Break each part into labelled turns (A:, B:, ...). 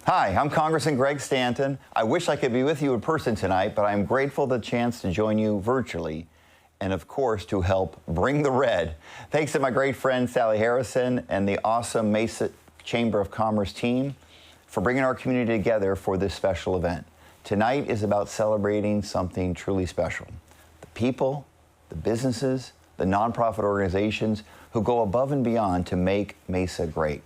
A: Hi, I'm Congressman Greg Stanton. I wish I could be with you in person tonight, but I'm grateful for the chance to join you virtually and, of course, to help bring the red. Thanks to my great friend Sally Harrison and the awesome Mesa Chamber of Commerce team for bringing our community together for this special event. Tonight is about celebrating something truly special. The people, the businesses, the nonprofit organizations who go above and beyond to make Mesa great.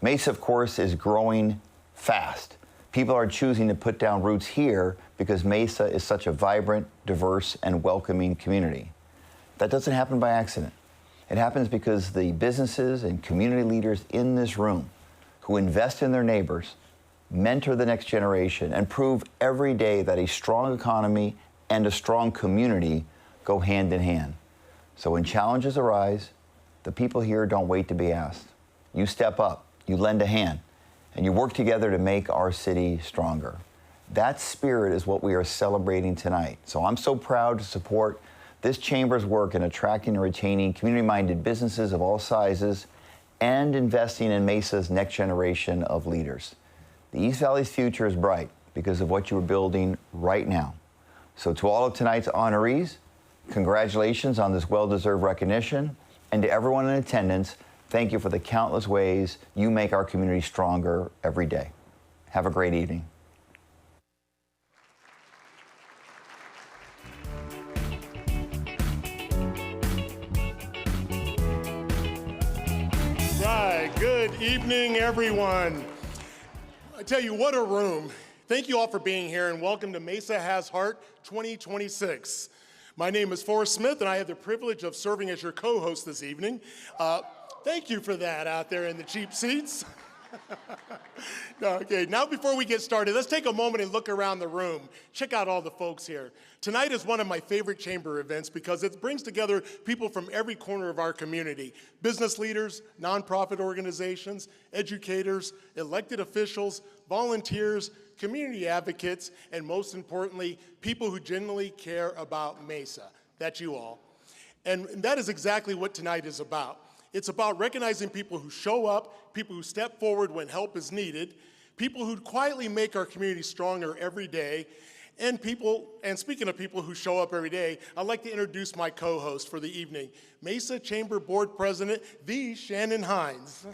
A: Mesa, of course, is growing fast. People are choosing to put down roots here because Mesa is such a vibrant, diverse, and welcoming community. That doesn't happen by accident. It happens because the businesses and community leaders in this room who invest in their neighbors, mentor the next generation, and prove every day that a strong economy and a strong community go hand in hand. So when challenges arise, the people here don't wait to be asked. You step up, you lend a hand, and you work together to make our city stronger. That spirit is what we are celebrating tonight. So I'm so proud to support this chamber's work in attracting and retaining community-minded businesses of all sizes and investing in Mesa's next generation of leaders. The East Valley's future is bright because of what you are building right now. So to all of tonight's honorees, congratulations on this well-deserved recognition, and to everyone in attendance, thank you for the countless ways you make our community stronger every day. Have a great evening.
B: Right, good evening, everyone. I tell you, what a room. Thank you all for being here, and welcome to Mesa Has Heart 2026. My name is Forrest Smith, and I have the privilege of serving as your co-host this evening. Thank you for that out there in the cheap seats. Okay, now before we get started, let's take a moment and look around the room. Check out all the folks here. Tonight is one of my favorite chamber events because it brings together people from every corner of our community. Business leaders, nonprofit organizations, educators, elected officials, volunteers, community advocates, and most importantly, people who genuinely care about Mesa. That's you all. And that is exactly what tonight is about. It's about recognizing people who show up, people who step forward when help is needed, people who quietly make our community stronger every day, and speaking of people who show up every day, I'd like to introduce my co-host for the evening, Mesa Chamber Board President, the Shannon Heinze.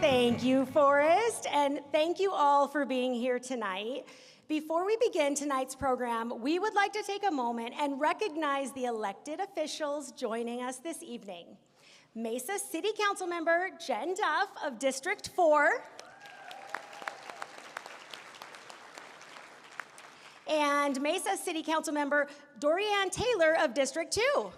C: Thank you, Forrest, and thank you all for being here tonight. Before we begin tonight's program, we would like to take a moment and recognize the elected officials joining us this evening. Mesa City Council Member Jen Duff of District 4, and Mesa City Council Member Dorianne Taylor of District 2.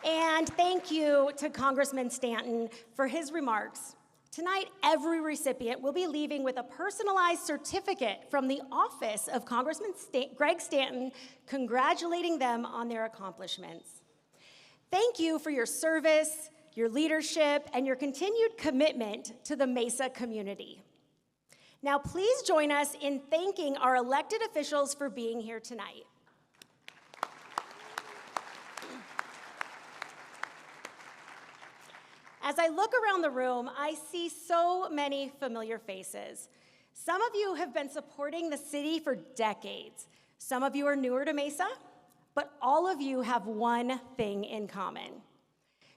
C: And thank you to Congressman Stanton for his remarks. Tonight, every recipient will be leaving with a personalized certificate from the office of Congressman Greg Stanton, congratulating them on their accomplishments. Thank you for your service, your leadership, and your continued commitment to the Mesa community. Now, please join us in thanking our elected officials for being here tonight. As I look around the room, I see so many familiar faces. Some of you have been supporting the city for decades. Some of you are newer to Mesa, but all of you have one thing in common.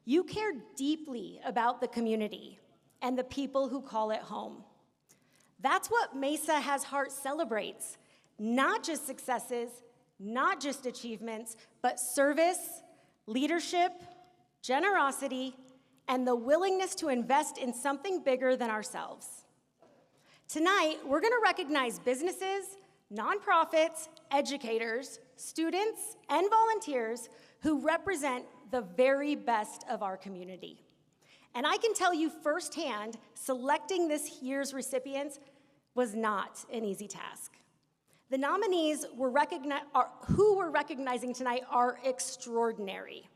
C: You care deeply about the community and the people who call it home. That's what Mesa Has Heart celebrates, not just successes, not just achievements, but service, leadership, generosity, and the willingness to invest in something bigger than ourselves. Tonight, we're gonna recognize businesses, nonprofits, educators, students, and volunteers who represent the very best of our community. And I can tell you firsthand, selecting this year's recipients was not an easy task. The nominees who we're recognizing tonight are extraordinary.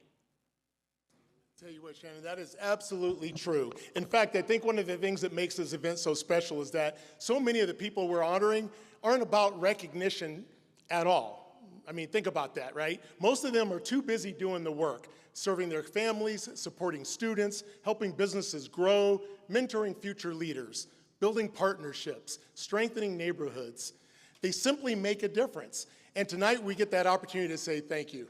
B: Tell you what, Shannon, that is absolutely true. In fact, I think one of the things that makes this event so special is that so many of the people we're honoring aren't about recognition at all. I mean, think about that, right? Most of them are too busy doing the work, serving their families, supporting students, helping businesses grow, mentoring future leaders, building partnerships, strengthening neighborhoods. They simply make a difference. And tonight we get that opportunity to say thank you.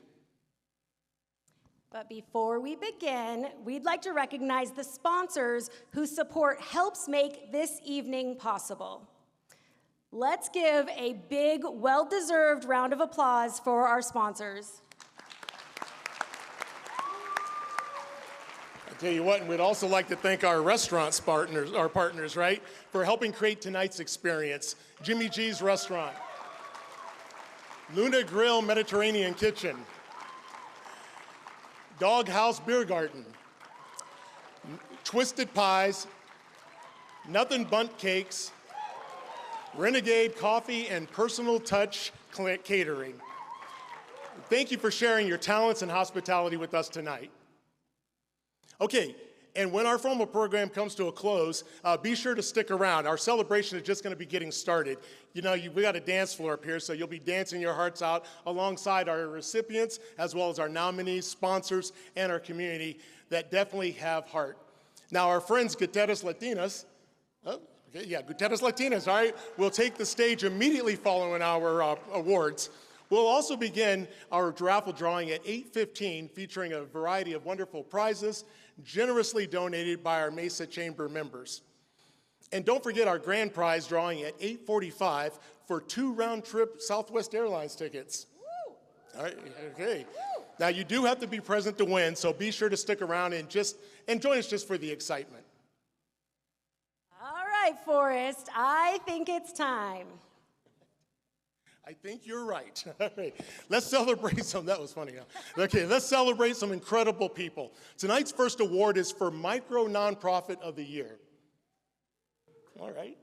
C: But before we begin, we'd like to recognize the sponsors whose support helps make this evening possible. Let's give a big, well-deserved round of applause for our sponsors.
B: I tell you what, and we'd also like to thank our restaurant partners, right, for helping create tonight's experience. Jimmy G's Restaurant, Luna Grill Mediterranean Kitchen, Dog House Beer Garden, Twisted Pies, Nothing Bundt Cakes, Renegade Coffee, and Personal Touch Catering. Thank you for sharing your talents and hospitality with us tonight. Okay, and when our formal program comes to a close, be sure to stick around. Our celebration is just going to be getting started. You know, we got a dance floor up here, so you'll be dancing your hearts out alongside our recipients, as well as our nominees, sponsors, and our community that definitely have heart. Now, our friends, Guterres Latinas, Guterres Latinas, all right, will take the stage immediately following our awards. We'll also begin our raffle drawing at 8:15, featuring a variety of wonderful prizes generously donated by our Mesa Chamber members. And don't forget our grand prize drawing at 8:45 for 2 round-trip Southwest Airlines tickets. Woo. All right, okay. Woo. Now, you do have to be present to win, so be sure to stick around and join us just for the excitement.
C: All right, Forrest, I think it's time.
B: I think you're right. All right. Let's celebrate some, that was funny, huh? Okay, let's celebrate some incredible people. Tonight's first award is for Micro Nonprofit of the Year. All right.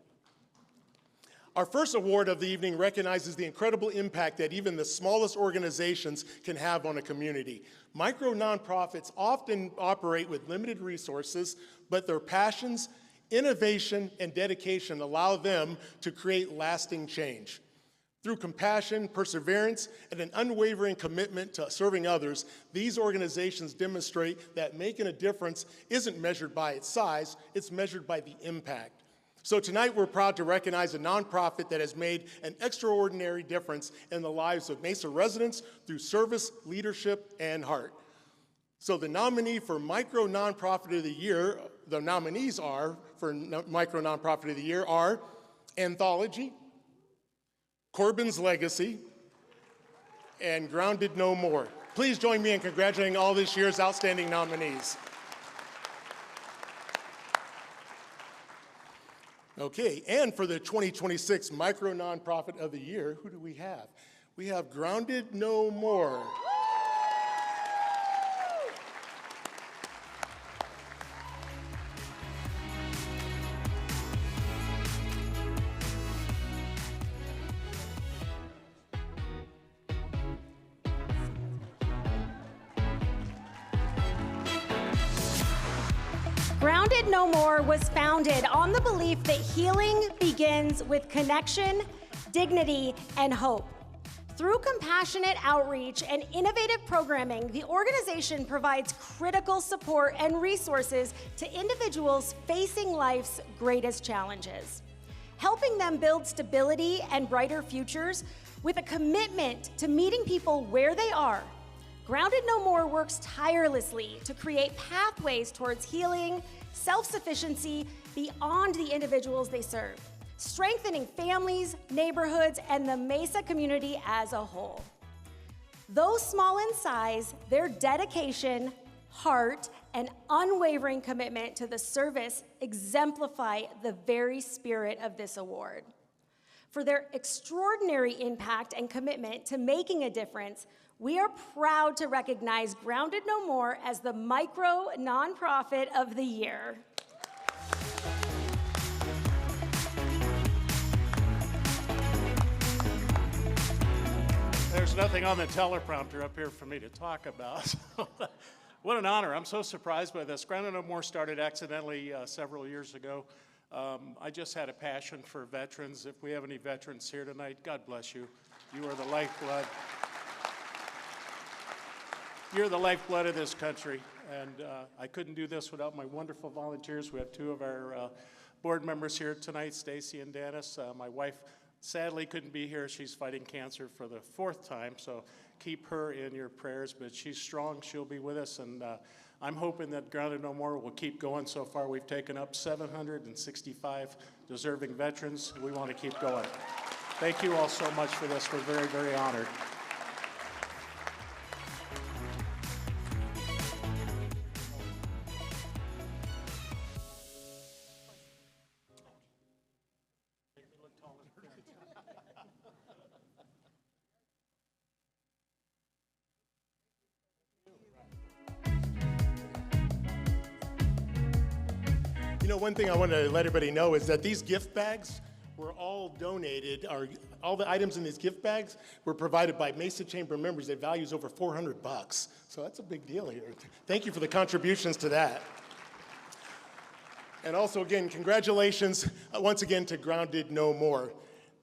B: Our first award of the evening recognizes the incredible impact that even the smallest organizations can have on a community. Micro nonprofits often operate with limited resources, but their passions, innovation, and dedication allow them to create lasting change. Through compassion, perseverance, and an unwavering commitment to serving others, these organizations demonstrate that making a difference isn't measured by its size, it's measured by the impact. So tonight we're proud to recognize a nonprofit that has made an extraordinary difference in the lives of Mesa residents through service, leadership, and heart. So the nominee for Micro Nonprofit of the Year, the nominees are for Micro Nonprofit of the Year are Anthology, Corbin's Legacy, and Grounded No More. Please join me in congratulating all this year's outstanding nominees. Okay, and for the 2026 Micro Nonprofit of the Year, who do we have? We have Grounded No More.
C: Grounded No More was founded on the belief that healing begins with connection, dignity, and hope. Through compassionate outreach and innovative programming, the organization provides critical support and resources to individuals facing life's greatest challenges, helping them build stability and brighter futures with a commitment to meeting people where they are. Grounded No More works tirelessly to create pathways towards healing, self-sufficiency beyond the individuals they serve, strengthening families, neighborhoods, and the Mesa community as a whole. Though small in size, their dedication, heart, and unwavering commitment to the service exemplify the very spirit of this award. For their extraordinary impact and commitment to making a difference, we are proud to recognize Grounded No More as the Micro Nonprofit of the Year.
D: There's nothing on the teleprompter up here for me to talk about. What an honor. I'm so surprised by this. Grounded No More started accidentally several years ago. I just had a passion for veterans. If we have any veterans here tonight, God bless you. You are the lifeblood. You're the lifeblood of this country, and I couldn't do this without my wonderful volunteers. We have two of our board members here tonight, Stacy and Dennis. My wife sadly couldn't be here. She's fighting cancer for the 4th time, so keep her in your prayers, but she's strong. She'll be with us, and I'm hoping that Grounded No More will keep going. So far, we've taken up 765 deserving veterans. We want to keep going. Thank you all so much for this. We're very, very honored.
B: You know, one thing I want to let everybody know is that these gift bags were all donated, all the items in these gift bags were provided by Mesa Chamber members that values over $400. So that's a big deal here. Thank you for the contributions to that. And also, again, congratulations once again to Grounded No More.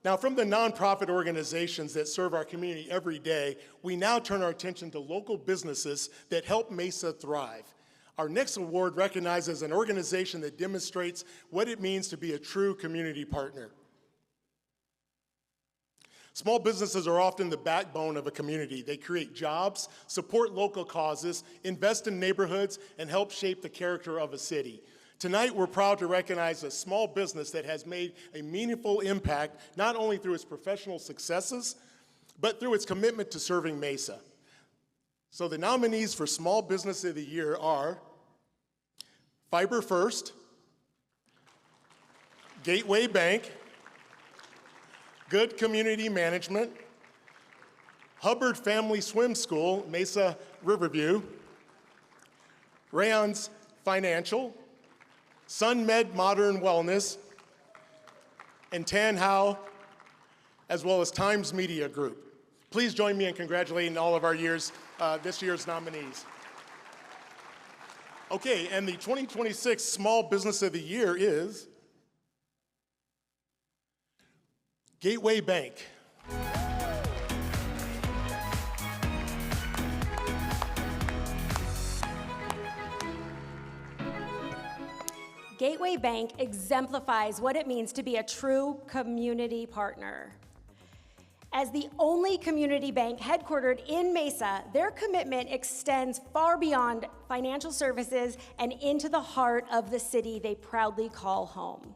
B: Now, from the nonprofit organizations that serve our community every day, we now turn our attention to local businesses that help Mesa thrive. Our next award recognizes an organization that demonstrates what it means to be a true community partner. Small businesses are often the backbone of a community. They create jobs, support local causes, invest in neighborhoods, and help shape the character of a city. Tonight, we're proud to recognize a small business that has made a meaningful impact, not only through its professional successes, but through its commitment to serving Mesa. So the nominees for Small Business of the Year are Fiber First, Gateway Bank, Good Community Management, Hubbard Family Swim School, Mesa Riverview, Rayon's Financial, SunMed Modern Wellness, and Tan Hao, as well as Times Media Group. Please join me in congratulating all of our this year's nominees. Okay, and the 2026 Small Business of the Year is Gateway Bank.
C: Gateway Bank exemplifies what it means to be a true community partner. As the only community bank headquartered in Mesa, their commitment extends far beyond financial services and into the heart of the city they proudly call home.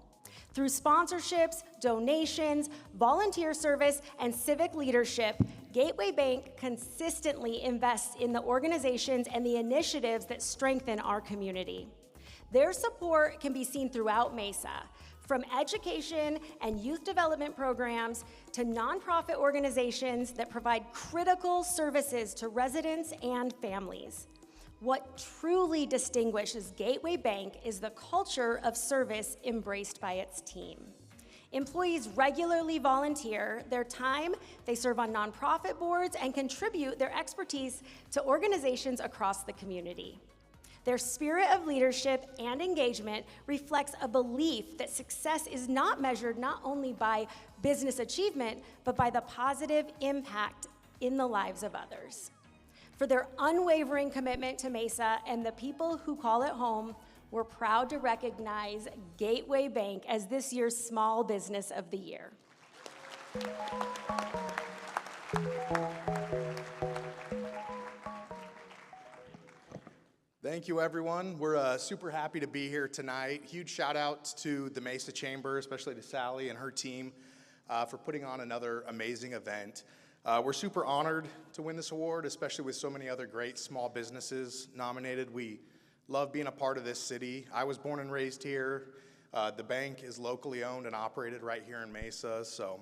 C: Through sponsorships, donations, volunteer service, and civic leadership, Gateway Bank consistently invests in the organizations and the initiatives that strengthen our community. Their support can be seen throughout Mesa, from education and youth development programs to nonprofit organizations that provide critical services to residents and families. What truly distinguishes Gateway Bank is the culture of service embraced by its team. Employees regularly volunteer their time, they serve on nonprofit boards, and contribute their expertise to organizations across the community. Their spirit of leadership and engagement reflects a belief that success is not measured not only by business achievement, but by the positive impact in the lives of others. For their unwavering commitment to Mesa and the people who call it home, we're proud to recognize Gateway Bank as this year's Small Business of the Year.
E: Thank you, everyone. We're super happy to be here tonight. Huge shout out to the Mesa Chamber, especially to Sally and her team, for putting on another amazing event. We're super honored to win this award, especially with so many other great small businesses nominated. We love being a part of this city. I was born and raised here. The bank is locally owned and operated right here in Mesa, so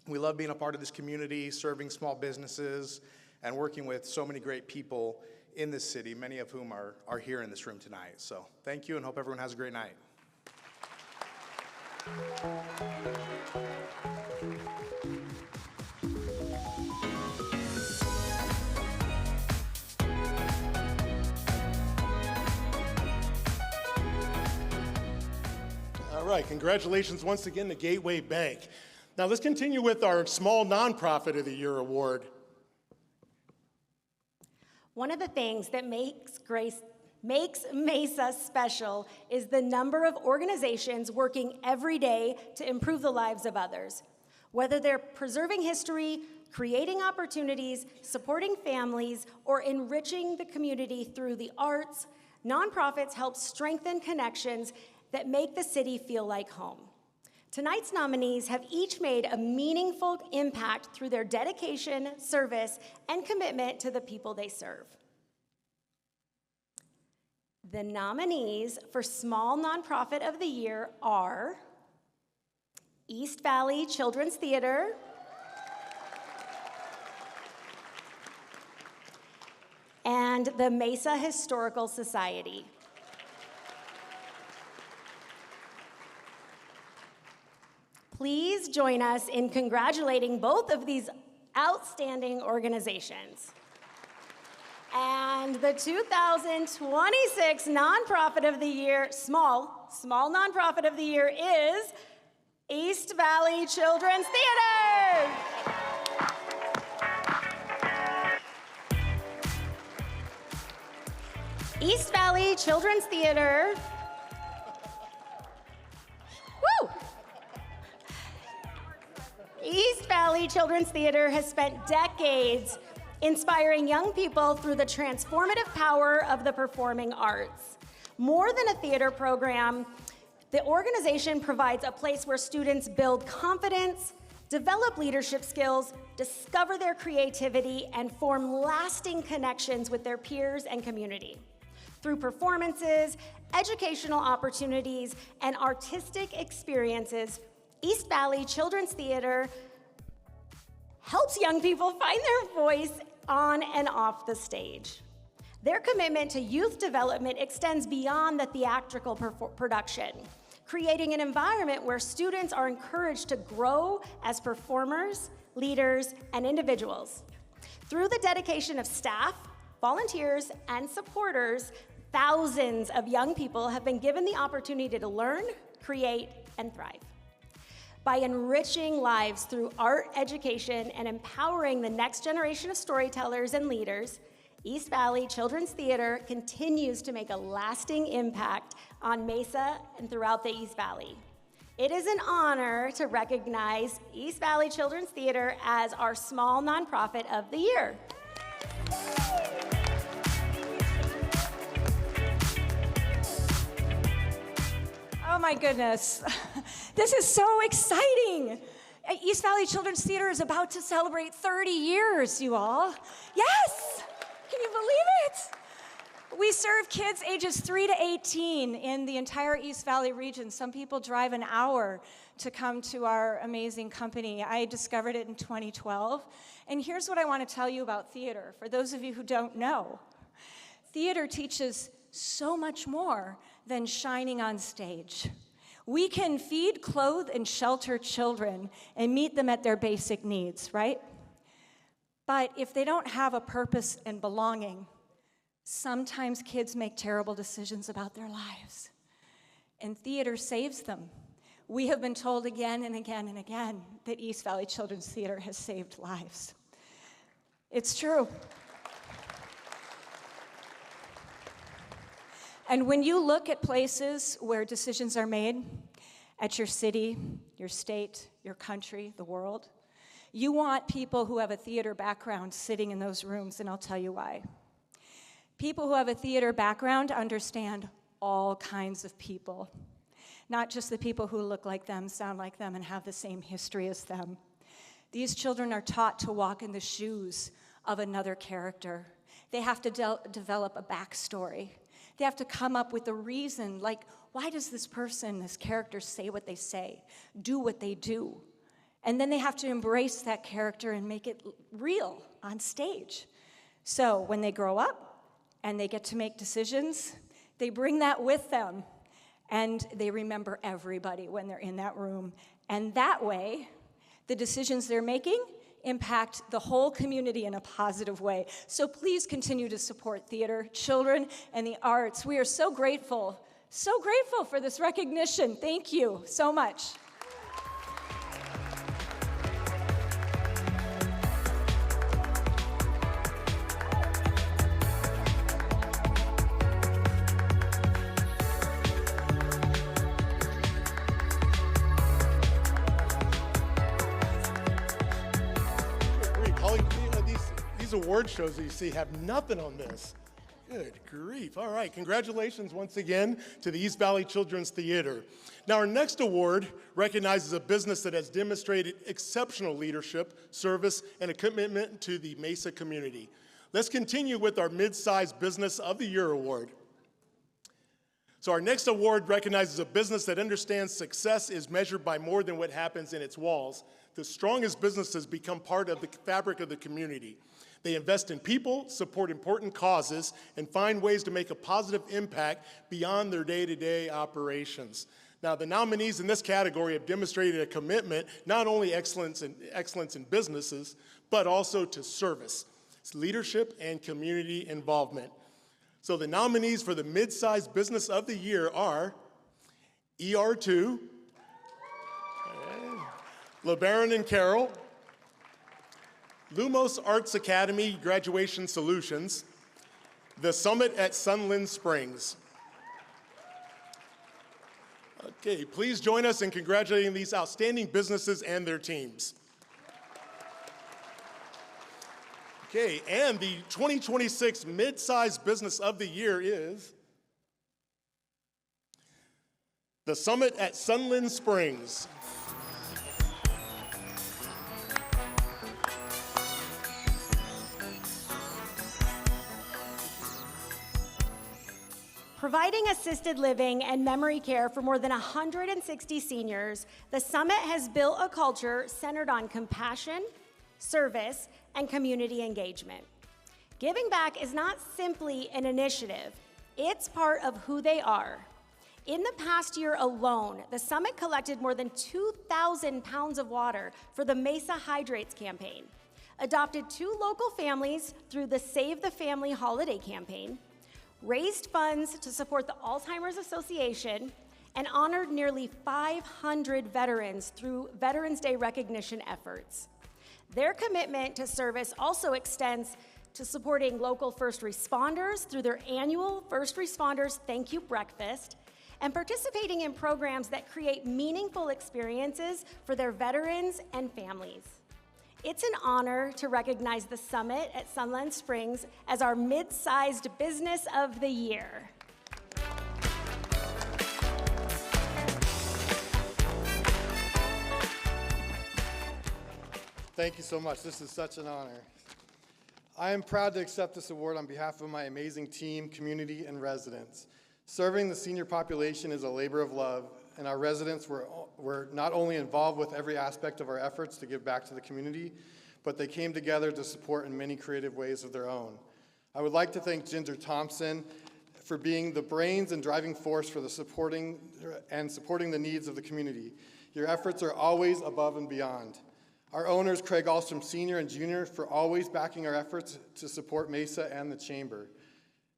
E: we love being a part of this community, serving small businesses, and working with so many great people in this city, many of whom are here in this room tonight. So thank you and hope everyone has a great night.
B: All right, congratulations once again to Gateway Bank. Now let's continue with our Small Nonprofit of the Year award.
C: One of the things that makes Mesa special is the number of organizations working every day to improve the lives of others. Whether they're preserving history, creating opportunities, supporting families, or enriching the community through the arts, nonprofits help strengthen connections that make the city feel like home. Tonight's nominees have each made a meaningful impact through their dedication, service, and commitment to the people they serve. The nominees for Small Nonprofit of the Year are East Valley Children's Theater, and the Mesa Historical Society. Please join us in congratulating both of these outstanding organizations. And the 2026 Nonprofit of the Year, small Nonprofit of the Year is East Valley Children's Theater. East Valley Children's Theater. Woo! East Valley Children's Theater has spent decades inspiring young people through the transformative power of the performing arts. More than a theater program, the organization provides a place where students build confidence, develop leadership skills, discover their creativity, and form lasting connections with their peers and community. Through performances, educational opportunities, and artistic experiences, East Valley Children's Theater helps young people find their voice on and off the stage. Their commitment to youth development extends beyond the theatrical production, creating an environment where students are encouraged to grow as performers, leaders, and individuals. Through the dedication of staff, volunteers, and supporters, thousands of young people have been given the opportunity to learn, create, and thrive. By enriching lives through art education and empowering the next generation of storytellers and leaders, East Valley Children's Theater continues to make a lasting impact on Mesa and throughout the East Valley. It is an honor to recognize East Valley Children's Theater as our Small Nonprofit of the Year.
F: Oh my goodness, this is so exciting. East Valley Children's Theater is about to celebrate 30 years, you all. Yes, can you believe it? We serve kids ages 3 to 18 in the entire East Valley region. Some people drive an hour to come to our amazing company. I discovered it in 2012. And here's what I want to tell you about theater, for those of you who don't know. Theater teaches so much more than shining on stage. We can feed, clothe, and shelter children and meet them at their basic needs, right? But if they don't have a purpose and belonging, sometimes kids make terrible decisions about their lives. And theater saves them. We have been told again and again and again that East Valley Children's Theater has saved lives. It's true. And when you look at places where decisions are made, at your city, your state, your country, the world, you want people who have a theater background sitting in those rooms, and I'll tell you why. People who have a theater background understand all kinds of people, not just the people who look like them, sound like them, and have the same history as them. These children are taught to walk in the shoes of another character. They have to develop a backstory. They have to come up with a reason, like, why does this person, this character, say what they say, do what they do? And then they have to embrace that character and make it real on stage. So when they grow up and they get to make decisions, they bring that with them, and they remember everybody when they're in that room. And that way, the decisions they're making impact the whole community in a positive way. So please continue to support theater, children, and the arts. We are so grateful for this recognition. Thank you so much.
B: these award shows that you see have nothing on this. Good grief. All right, congratulations once again to the East Valley Children's Theater. Now, our next award recognizes a business that has demonstrated exceptional leadership, service, and a commitment to the Mesa community. Let's continue with our Mid-Sized Business of the Year award. So our next award recognizes a business that understands success is measured by more than what happens in its walls. The strongest businesses become part of the fabric of the community. They invest in people, support important causes, and find ways to make a positive impact beyond their day-to-day operations. Now, the nominees in this category have demonstrated a commitment, not only excellence in businesses, but also to service, leadership, and community involvement. So the nominees for the Mid-Sized Business of the Year are ER2, LeBaron and Carroll, Lumos Arts Academy Graduation Solutions, the Summit at Sunland Springs. Okay, please join us in congratulating these outstanding businesses and their teams. Okay, and the 2026 Mid-Sized Business of the Year is the Summit at Sunland Springs.
C: Providing assisted living and memory care for more than 160 seniors, the Summit has built a culture centered on compassion, service, and community engagement. Giving back is not simply an initiative, it's part of who they are. In the past year alone, the Summit collected more than 2,000 pounds of water for the Mesa Hydrates campaign, adopted 2 local families through the Save the Family holiday campaign, raised funds to support the Alzheimer's Association, and honored nearly 500 veterans through Veterans Day recognition efforts. Their commitment to service also extends to supporting local first responders through their annual First Responders Thank You Breakfast, and participating in programs that create meaningful experiences for their veterans and families. It's an honor to recognize the Summit at Sunland Springs as our Mid-Sized Business of the Year.
G: Thank you so much. This is such an honor. I am proud to accept this award on behalf of my amazing team, community, and residents. Serving the senior population is a labor of love, and our residents were not only involved with every aspect of our efforts to give back to the community, but they came together to support in many creative ways of their own. I would like to thank Ginger Thompson for being the brains and driving force for the supporting the needs of the community. Your efforts are always above and beyond. Our owners, Craig Alstrom Sr. and Jr., for always backing our efforts to support Mesa and the Chamber.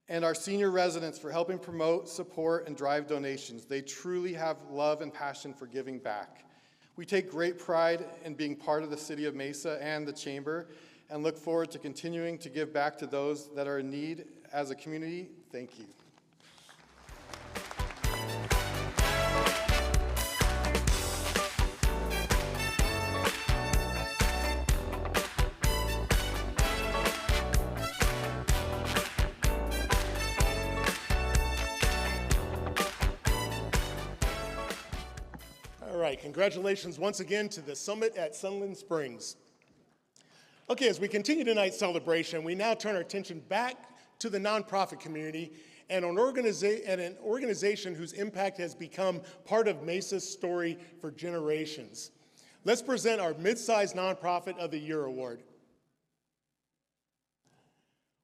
G: And our senior residents for helping promote, support, and drive donations. They truly have love and passion for giving back. We take great pride in being part of the City of Mesa and the Chamber, and look forward to continuing to give back to those that are in need as a community. Thank you.
B: All right, congratulations once again to the Summit at Sunland Springs. Okay, as we continue tonight's celebration, we now turn our attention back to the nonprofit community and an organization whose impact has become part of Mesa's story for generations. Let's present our Mid-Sized Nonprofit of the Year award.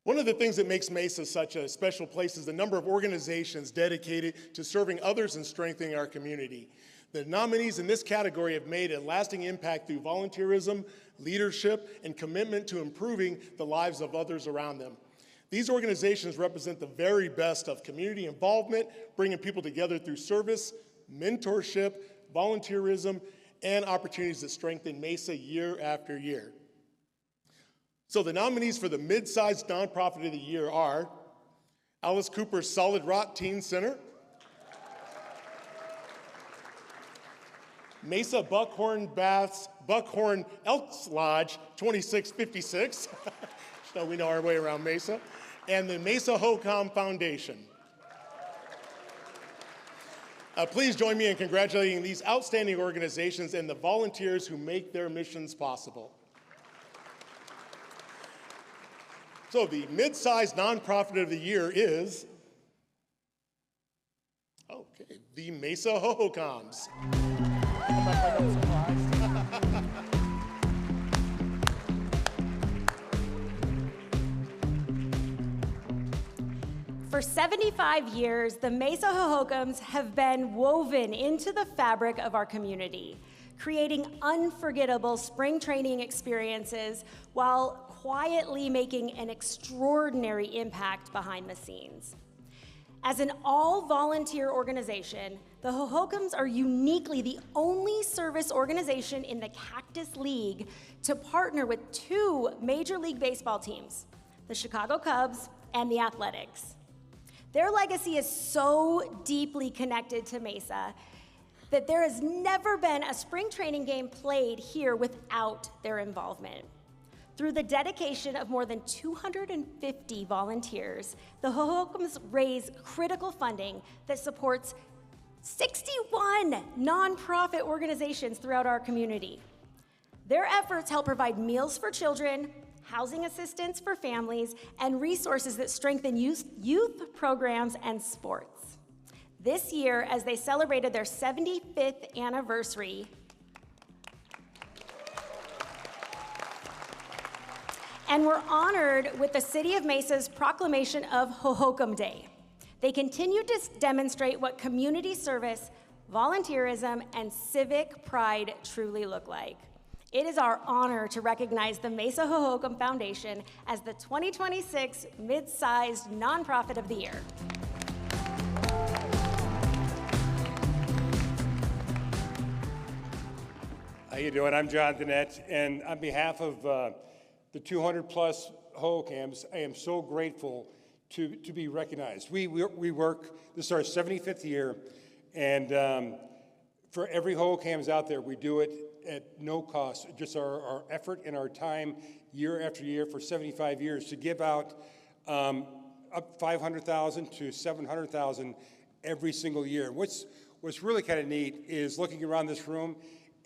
B: One of the things that makes Mesa such a special place is the number of organizations dedicated to serving others and strengthening our community. The nominees in this category have made a lasting impact through volunteerism, leadership, and commitment to improving the lives of others around them. These organizations represent the very best of community involvement, bringing people together through service, mentorship, volunteerism, and opportunities that strengthen Mesa year after year. So the nominees for the Mid-Sized Nonprofit of the Year are Alice Cooper's Solid Rock Teen Center, Mesa Buckhorn Baths Buckhorn Elks Lodge 2656. we know our way around Mesa, and the Mesa HOCOM Foundation. Please join me in congratulating these outstanding organizations and the volunteers who make their missions possible. So the mid-sized nonprofit of the year is, okay, the Mesa HOCOMs.
C: For 75 years, the Mesa HOCOMs have been woven into the fabric of our community, creating unforgettable spring training experiences while quietly making an extraordinary impact behind the scenes. As an all-volunteer organization, the HOCOMs are uniquely the only service organization in the Cactus League to partner with two Major League Baseball teams, the Chicago Cubs and the Athletics. Their legacy is so deeply connected to Mesa that there has never been a spring training game played here without their involvement. Through the dedication of more than 250 volunteers, the HOCOMs raise critical funding that supports 61 nonprofit organizations throughout our community. Their efforts help provide meals for children, housing assistance for families, and resources that strengthen youth programs and sports. This year, as they celebrated their 75th anniversary, and were honored with the City of Mesa's proclamation of HOCOM Day. They continue to demonstrate what community service, volunteerism, and civic pride truly look like. It is our honor to recognize the Mesa HOCOM Foundation as the 2026 Mid-Sized Nonprofit of the Year.
H: How you doing? I'm John Dinette, and on behalf of the 200-plus HOCOMs, I am so grateful to be recognized. We work, this is our 75th year, and for every HOCOMs out there, we do it at no cost, just our effort and our time year after year for 75 years to give out up $500,000 to $700,000 every single year. What's really kind of neat is looking around this room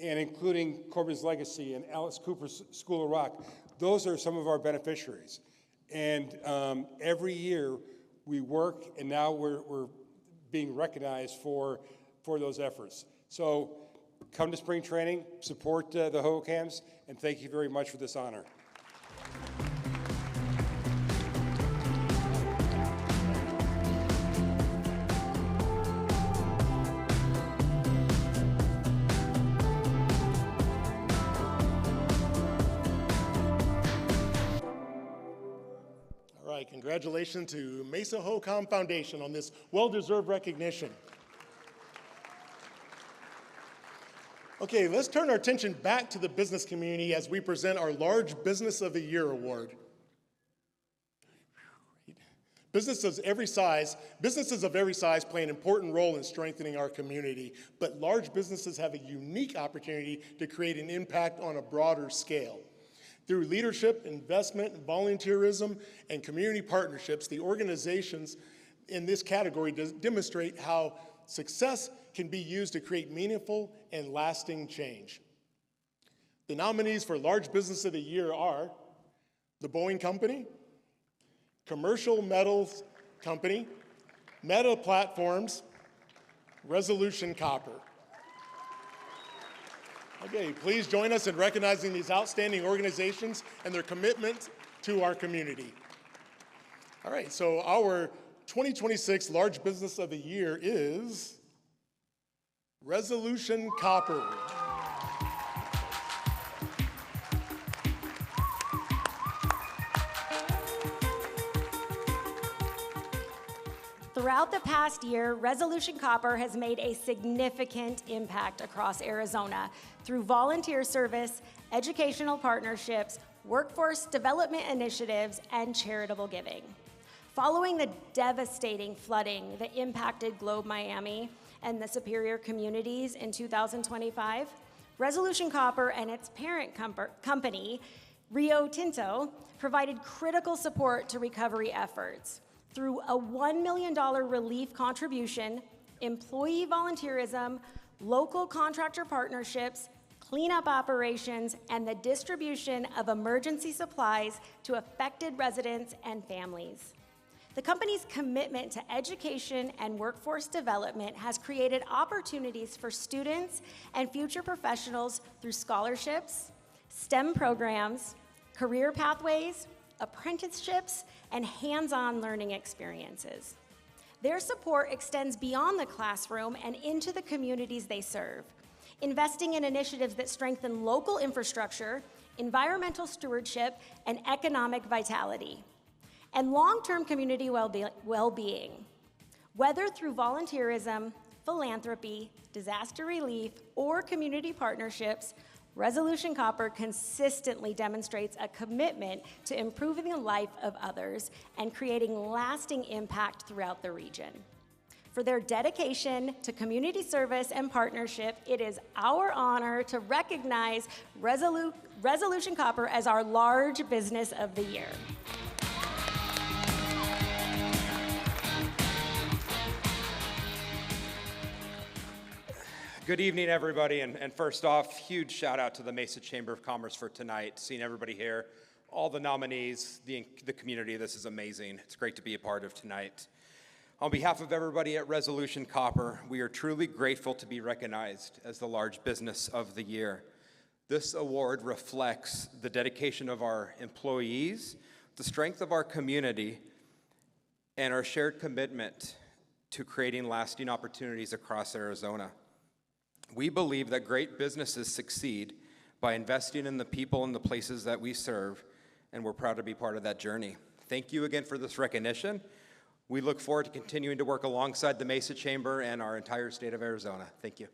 H: and including Corbin's Legacy and Alice Cooper's School of Rock. Those are some of our beneficiaries. And every year we work, and now we're being recognized for those efforts. So come to spring training, support the HOCOMs, and thank you very much for this honor.
B: All right, congratulations to Mesa HOCOM Foundation on this well-deserved recognition. Okay, let's turn our attention back to the business community as we present our Large Business of the Year Award. Businesses of every size play an important role in strengthening our community, but large businesses have a unique opportunity to create an impact on a broader scale. Through leadership, investment, volunteerism, and community partnerships, the organizations in this category demonstrate how success can be used to create meaningful and lasting change. The nominees for Large Business of the Year are the Boeing Company, Commercial Metals Company, Meta Platforms, Resolution Copper. Okay, please join us in recognizing these outstanding organizations and their commitment to our community. All right, so our 2026 Large Business of the Year is Resolution Copper.
C: Throughout the past year, Resolution Copper has made a significant impact across Arizona through volunteer service, educational partnerships, workforce development initiatives, and charitable giving. Following the devastating flooding that impacted Globe Miami and the Superior communities in 2025, Resolution Copper and its parent company Rio Tinto provided critical support to recovery efforts through a $1 million relief contribution, employee volunteerism, local contractor partnerships, cleanup operations, and the distribution of emergency supplies to affected residents and families. The company's commitment to education and workforce development has created opportunities for students and future professionals through scholarships, STEM programs, career pathways, apprenticeships, and hands-on learning experiences. Their support extends beyond the classroom and into the communities they serve, investing in initiatives that strengthen local infrastructure, environmental stewardship, and economic vitality, and long-term community well-being, whether through volunteerism, philanthropy, disaster relief, or community partnerships. Resolution Copper consistently demonstrates a commitment to improving the life of others and creating lasting impact throughout the region. For their dedication to community service and partnership, it is our honor to recognize Resolution Copper as our Large Business of the Year.
I: Good evening, everybody, and first off, huge shout out to the Mesa Chamber of Commerce for tonight, seeing everybody here, all the nominees, the community. This is amazing. It's great to be a part of tonight. On behalf of everybody at Resolution Copper, we are truly grateful to be recognized as the Large Business of the Year. This award reflects the dedication of our employees, the strength of our community, and our shared commitment to creating lasting opportunities across Arizona. We believe that great businesses succeed by investing in the people and the places that we serve, and we're proud to be part of that journey. Thank you again for this recognition. We look forward to continuing to work alongside the Mesa Chamber and our entire state of Arizona. Thank you.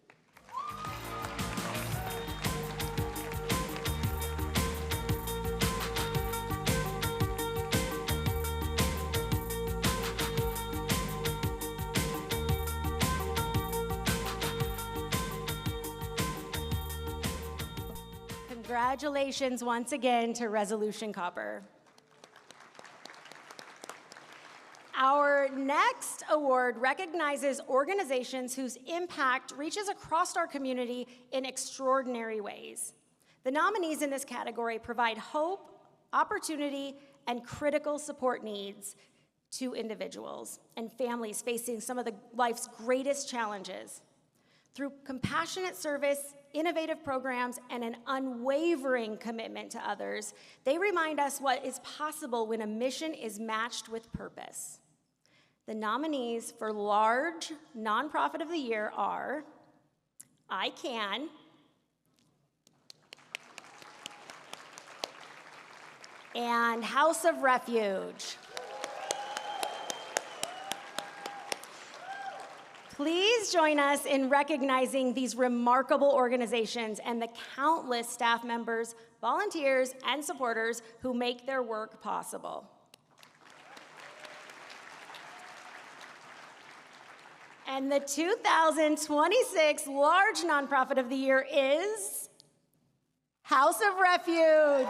C: Congratulations once again to Resolution Copper. Our next award recognizes organizations whose impact reaches across our community in extraordinary ways. The nominees in this category provide hope, opportunity, and critical support needs to individuals and families facing some of life's greatest challenges. Through compassionate service, innovative programs, and an unwavering commitment to others, they remind us what is possible when a mission is matched with purpose. The nominees for Large Nonprofit of the Year are I Can, and House of Refuge. Please join us in recognizing these remarkable organizations and the countless staff members, volunteers, and supporters who make their work possible. And the 2026 Large Nonprofit of the Year is House of Refuge.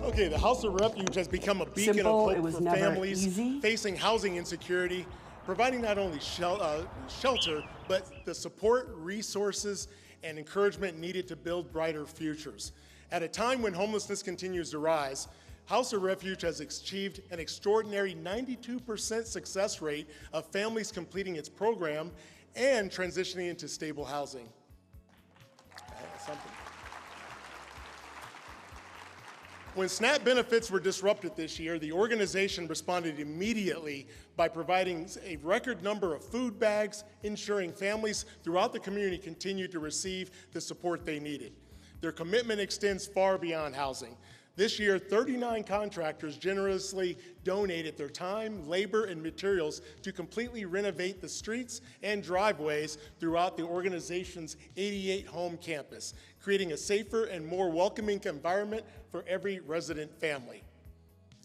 B: Okay, the House of Refuge has become a beacon
J: Simple,
B: of
J: it
B: hope
J: was
B: for
J: never
B: families
J: easy.
B: facing housing insecurity, providing not only shelter, but the support, resources, and encouragement needed to build brighter futures. At a time when homelessness continues to rise, House of Refuge has achieved an extraordinary 92% success rate of families completing its program and transitioning into stable housing. Something. When SNAP benefits were disrupted this year, the organization responded immediately by providing a record number of food bags, ensuring families throughout the community continued to receive the support they needed. Their commitment extends far beyond housing. This year, 39 contractors generously donated their time, labor, and materials to completely renovate the streets and driveways throughout the organization's 88-home campus, creating a safer and more welcoming environment for every resident family.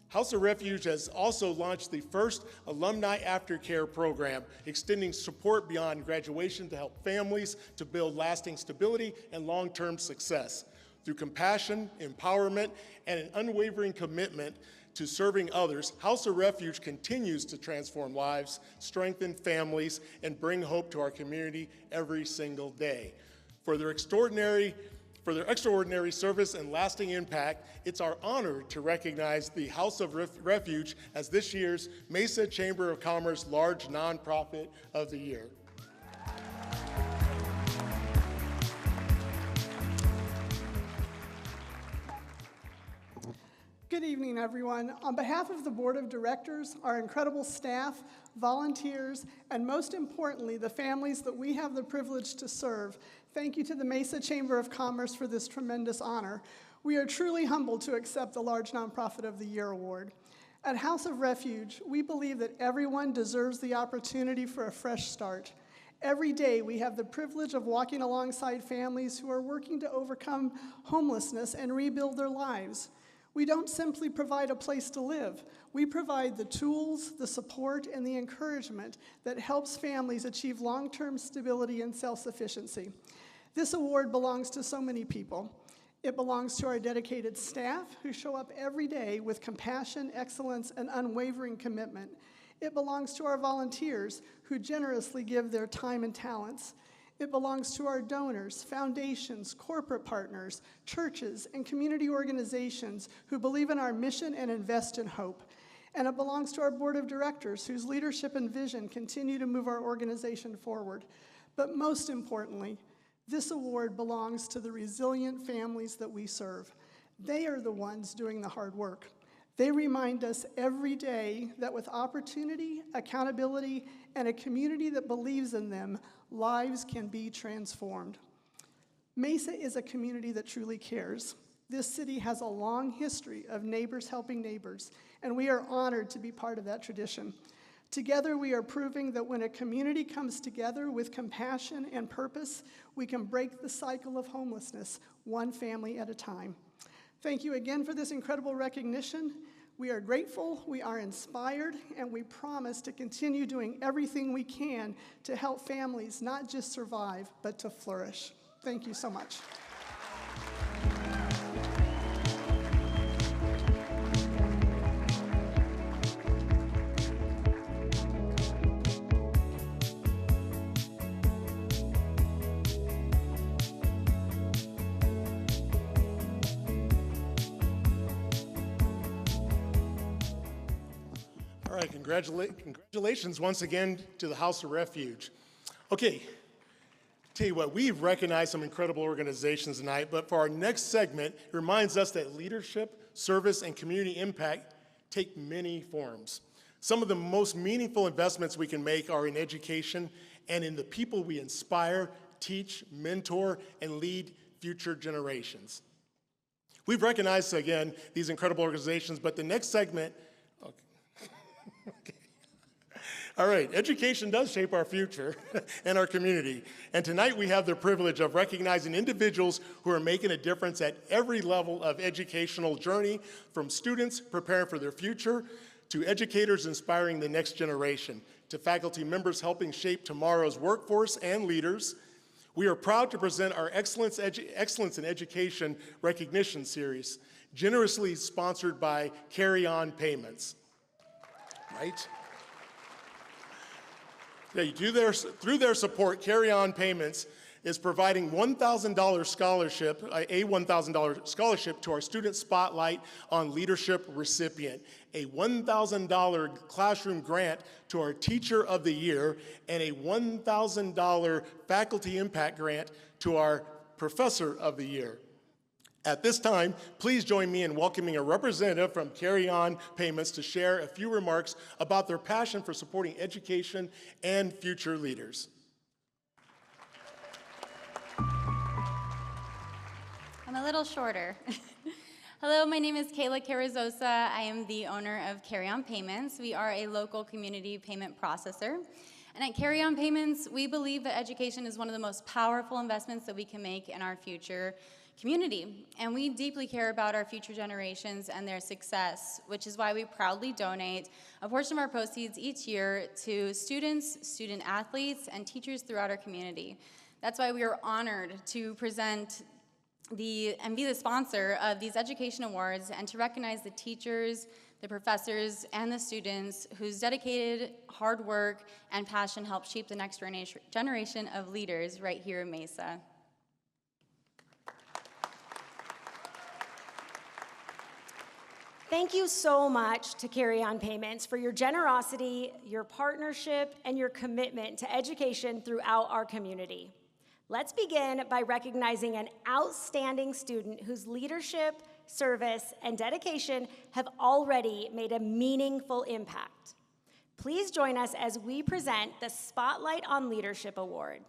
B: House of Refuge has also launched the first alumni aftercare program, extending support beyond graduation to help families to build lasting stability and long-term success. Through compassion, empowerment, and an unwavering commitment to serving others, House of Refuge continues to transform lives, strengthen families, and bring hope to our community every single day. For their extraordinary service and lasting impact, it's our honor to recognize the House of Refuge as this year's Mesa Chamber of Commerce Large Nonprofit of the Year.
J: Good evening, everyone. On behalf of the Board of Directors, our incredible staff, volunteers, and most importantly, the families that we have the privilege to serve, thank you to the Mesa Chamber of Commerce for this tremendous honor. We are truly humbled to accept the Large Nonprofit of the Year award. At House of Refuge, we believe that everyone deserves the opportunity for a fresh start. Every day, we have the privilege of walking alongside families who are working to overcome homelessness and rebuild their lives. We don't simply provide a place to live. We provide the tools, the support, and the encouragement that helps families achieve long-term stability and self-sufficiency. This award belongs to so many people. It belongs to our dedicated staff who show up every day with compassion, excellence, and unwavering commitment. It belongs to our volunteers who generously give their time and talents. It belongs to our donors, foundations, corporate partners, churches, and community organizations who believe in our mission and invest in hope. And it belongs to our board of directors whose leadership and vision continue to move our organization forward. But most importantly, this award belongs to the resilient families that we serve. They are the ones doing the hard work. They remind us every day that with opportunity, accountability, and a community that believes in them, lives can be transformed. Mesa is a community that truly cares. This city has a long history of neighbors helping neighbors, and we are honored to be part of that tradition. Together, we are proving that when a community comes together with compassion and purpose, we can break the cycle of homelessness, one family at a time. Thank you again for this incredible recognition. We are grateful, we are inspired, and we promise to continue doing everything we can to help families not just survive, but to flourish. Thank you so much.
B: All right, congratulations once again to the House of Refuge. Okay, tell you what, we've recognized some incredible organizations tonight, but for our next segment, it reminds us that leadership, service, and community impact take many forms. Some of the most meaningful investments we can make are in education and in the people we inspire, teach, mentor, and lead future generations. We've recognized, again, these incredible organizations, but the next segment, okay. All right, education does shape our future and our community. And tonight we have the privilege of recognizing individuals who are making a difference at every level of educational journey, from students preparing for their future, to educators inspiring the next generation, to faculty members helping shape tomorrow's workforce and leaders. We are proud to present our Excellence in Education Recognition Series, generously sponsored by Carry On Payments. Right? Yeah, through their support, Carry On Payments is providing $1,000 scholarship, a $1,000 scholarship to our Student Spotlight on Leadership recipient, a $1,000 classroom grant to our Teacher of the Year, and a $1,000 Faculty Impact Grant to our Professor of the Year. At this time, please join me in welcoming a representative from Carry On Payments to share a few remarks about their passion for supporting education and future leaders.
K: I'm a little shorter. Hello, my name is Kayla Carrizosa. I am the owner of Carry On Payments. We are a local community payment processor. And at Carry On Payments, we believe that education is one of the most powerful investments that we can make in our future community. And we deeply care about our future generations and their success, which is why we proudly donate a portion of our proceeds each year to students, student athletes, and teachers throughout our community. That's why we are honored to present and be the sponsor of these education awards and to recognize the teachers, the professors, and the students whose dedicated hard work and passion help shape the next generation of leaders right here in Mesa.
C: Thank you so much to Carry On Payments for your generosity, your partnership, and your commitment to education throughout our community. Let's begin by recognizing an outstanding student whose leadership, service, and dedication have already made a meaningful impact. Please join us as we present the Spotlight on Leadership Award.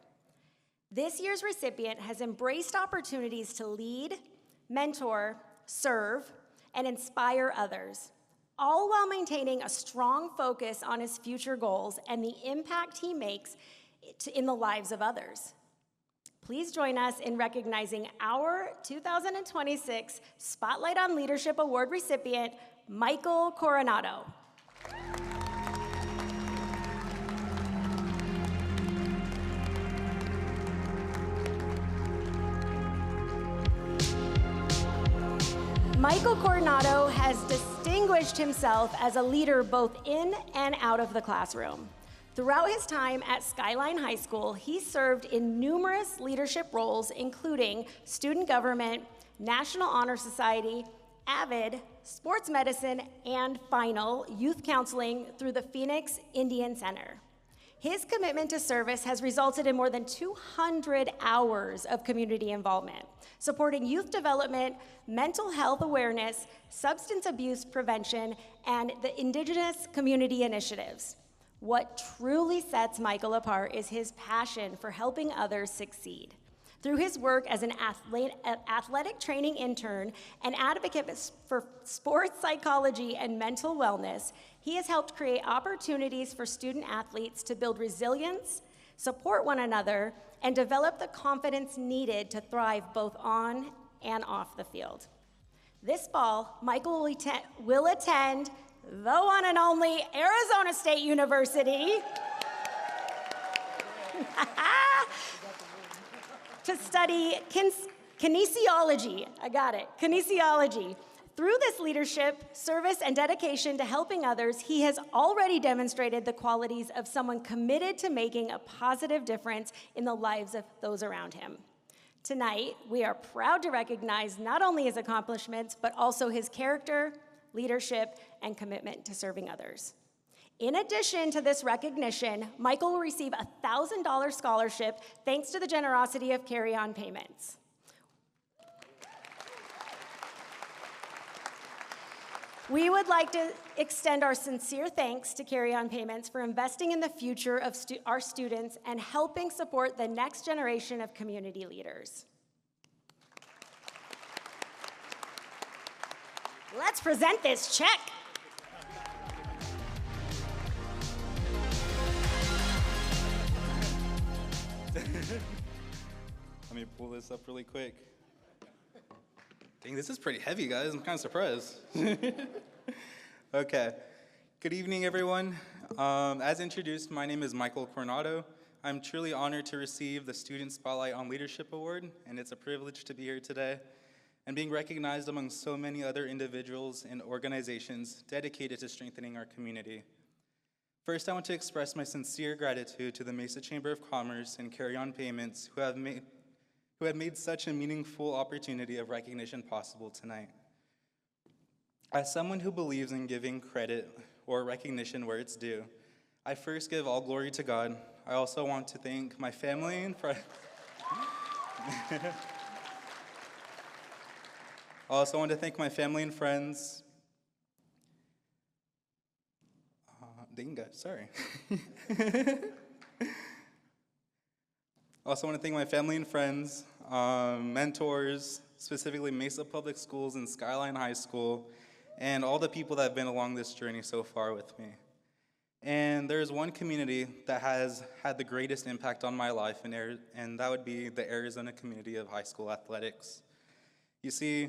C: This year's recipient has embraced opportunities to lead, mentor, serve, and inspire others, all while maintaining a strong focus on his future goals and the impact he makes in the lives of others. Please join us in recognizing our 2026 Spotlight on Leadership Award recipient, Michael Coronado. Michael Coronado has distinguished himself as a leader both in and out of the classroom. Throughout his time at Skyline High School, he served in numerous leadership roles, including student government, National Honor Society, AVID, sports medicine, and final youth counseling through the Phoenix Indian Center. His commitment to service has resulted in more than 200 hours of community involvement, supporting youth development, mental health awareness, substance abuse prevention, and the Indigenous community initiatives. What truly sets Michael apart is his passion for helping others succeed. Through his work as an athletic training intern and advocate for sports psychology and mental wellness, he has helped create opportunities for student athletes to build resilience, support one another, and develop the confidence needed to thrive both on and off the field. This fall, Michael will attend the one and only Arizona State University to study kinesiology. I got it, kinesiology. Through this leadership, service, and dedication to helping others, he has already demonstrated the qualities of someone committed to making a positive difference in the lives of those around him. Tonight, we are proud to recognize not only his accomplishments, but also his character, leadership, and commitment to serving others. In addition to this recognition, Michael will receive a $1,000 scholarship thanks to the generosity of Carry On Payments. We would like to extend our sincere thanks to Carry On Payments for investing in the future of our students and helping support the next generation of community leaders. Let's present this check.
L: Let me pull this up really quick. Dang, this is pretty heavy, guys. I'm kind of surprised. Okay. Good evening, everyone. As introduced, my name is Michael Coronado. I'm truly honored to receive the Student Spotlight on Leadership Award, and it's a privilege to be here today and being recognized among so many other individuals and organizations dedicated to strengthening our community. First, I want to express my sincere gratitude to the Mesa Chamber of Commerce and Carry On Payments who have made such a meaningful opportunity of recognition possible tonight. As someone who believes in giving credit or recognition where it's due, I first give all glory to God. I also want to thank my family and friends. I also want to thank my family and friends. Dang, guys, sorry. I also want to thank my family and friends, mentors, specifically Mesa Public Schools and Skyline High School, and all the people that have been along this journey so far with me. And there's one community that has had the greatest impact on my life, and that would be the Arizona community of high school athletics. You see,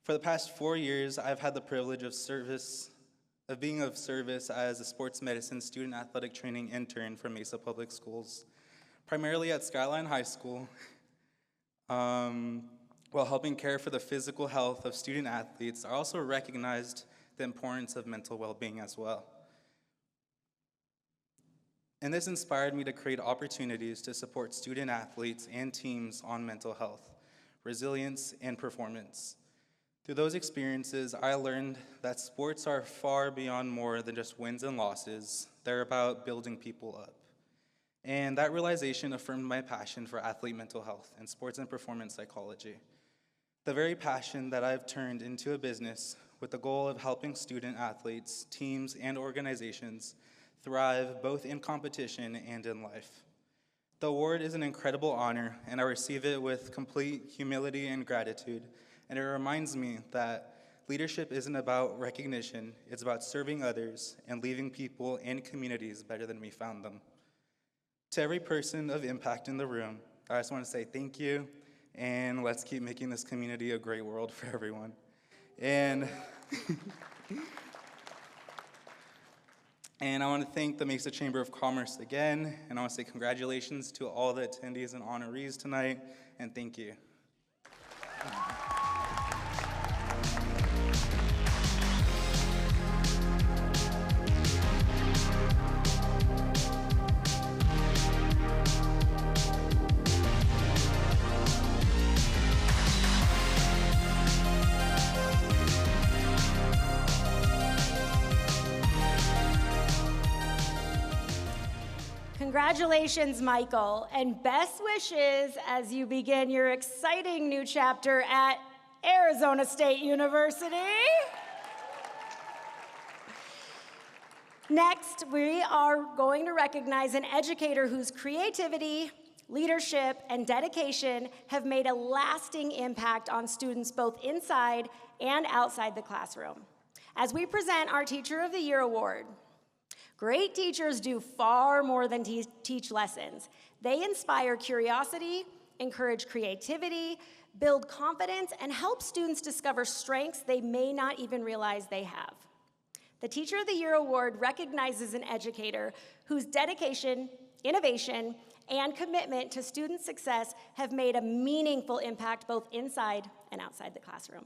L: for the past 4 years, I've had the privilege of being of service as a sports medicine student athletic training intern for Mesa Public Schools, primarily at Skyline High School, while helping care for the physical health of student athletes. I also recognized the importance of mental well-being as well. And this inspired me to create opportunities to support student athletes and teams on mental health, resilience, and performance. Through those experiences, I learned that sports are far beyond more than just wins and losses. They're about building people up. And that realization affirmed my passion for athlete mental health and sports and performance psychology. The very passion that I've turned into a business with the goal of helping student athletes, teams, and organizations thrive both in competition and in life. The award is an incredible honor, and I receive it with complete humility and gratitude. And it reminds me that leadership isn't about recognition, it's about serving others and leaving people and communities better than we found them. To every person of impact in the room, I just want to say thank you, and let's keep making this community a great world for everyone. And I want to thank the Mesa Chamber of Commerce again, and I want to say congratulations to all the attendees and honorees tonight, and thank you.
C: Congratulations, Michael, and best wishes as you begin your exciting new chapter at Arizona State University. Next, we are going to recognize an educator whose creativity, leadership, and dedication have made a lasting impact on students both inside and outside the classroom. As we present our Teacher of the Year award, great teachers do far more than teach lessons. They inspire curiosity, encourage creativity, build confidence, and help students discover strengths they may not even realize they have. The Teacher of the Year award recognizes an educator whose dedication, innovation, and commitment to student success have made a meaningful impact both inside and outside the classroom.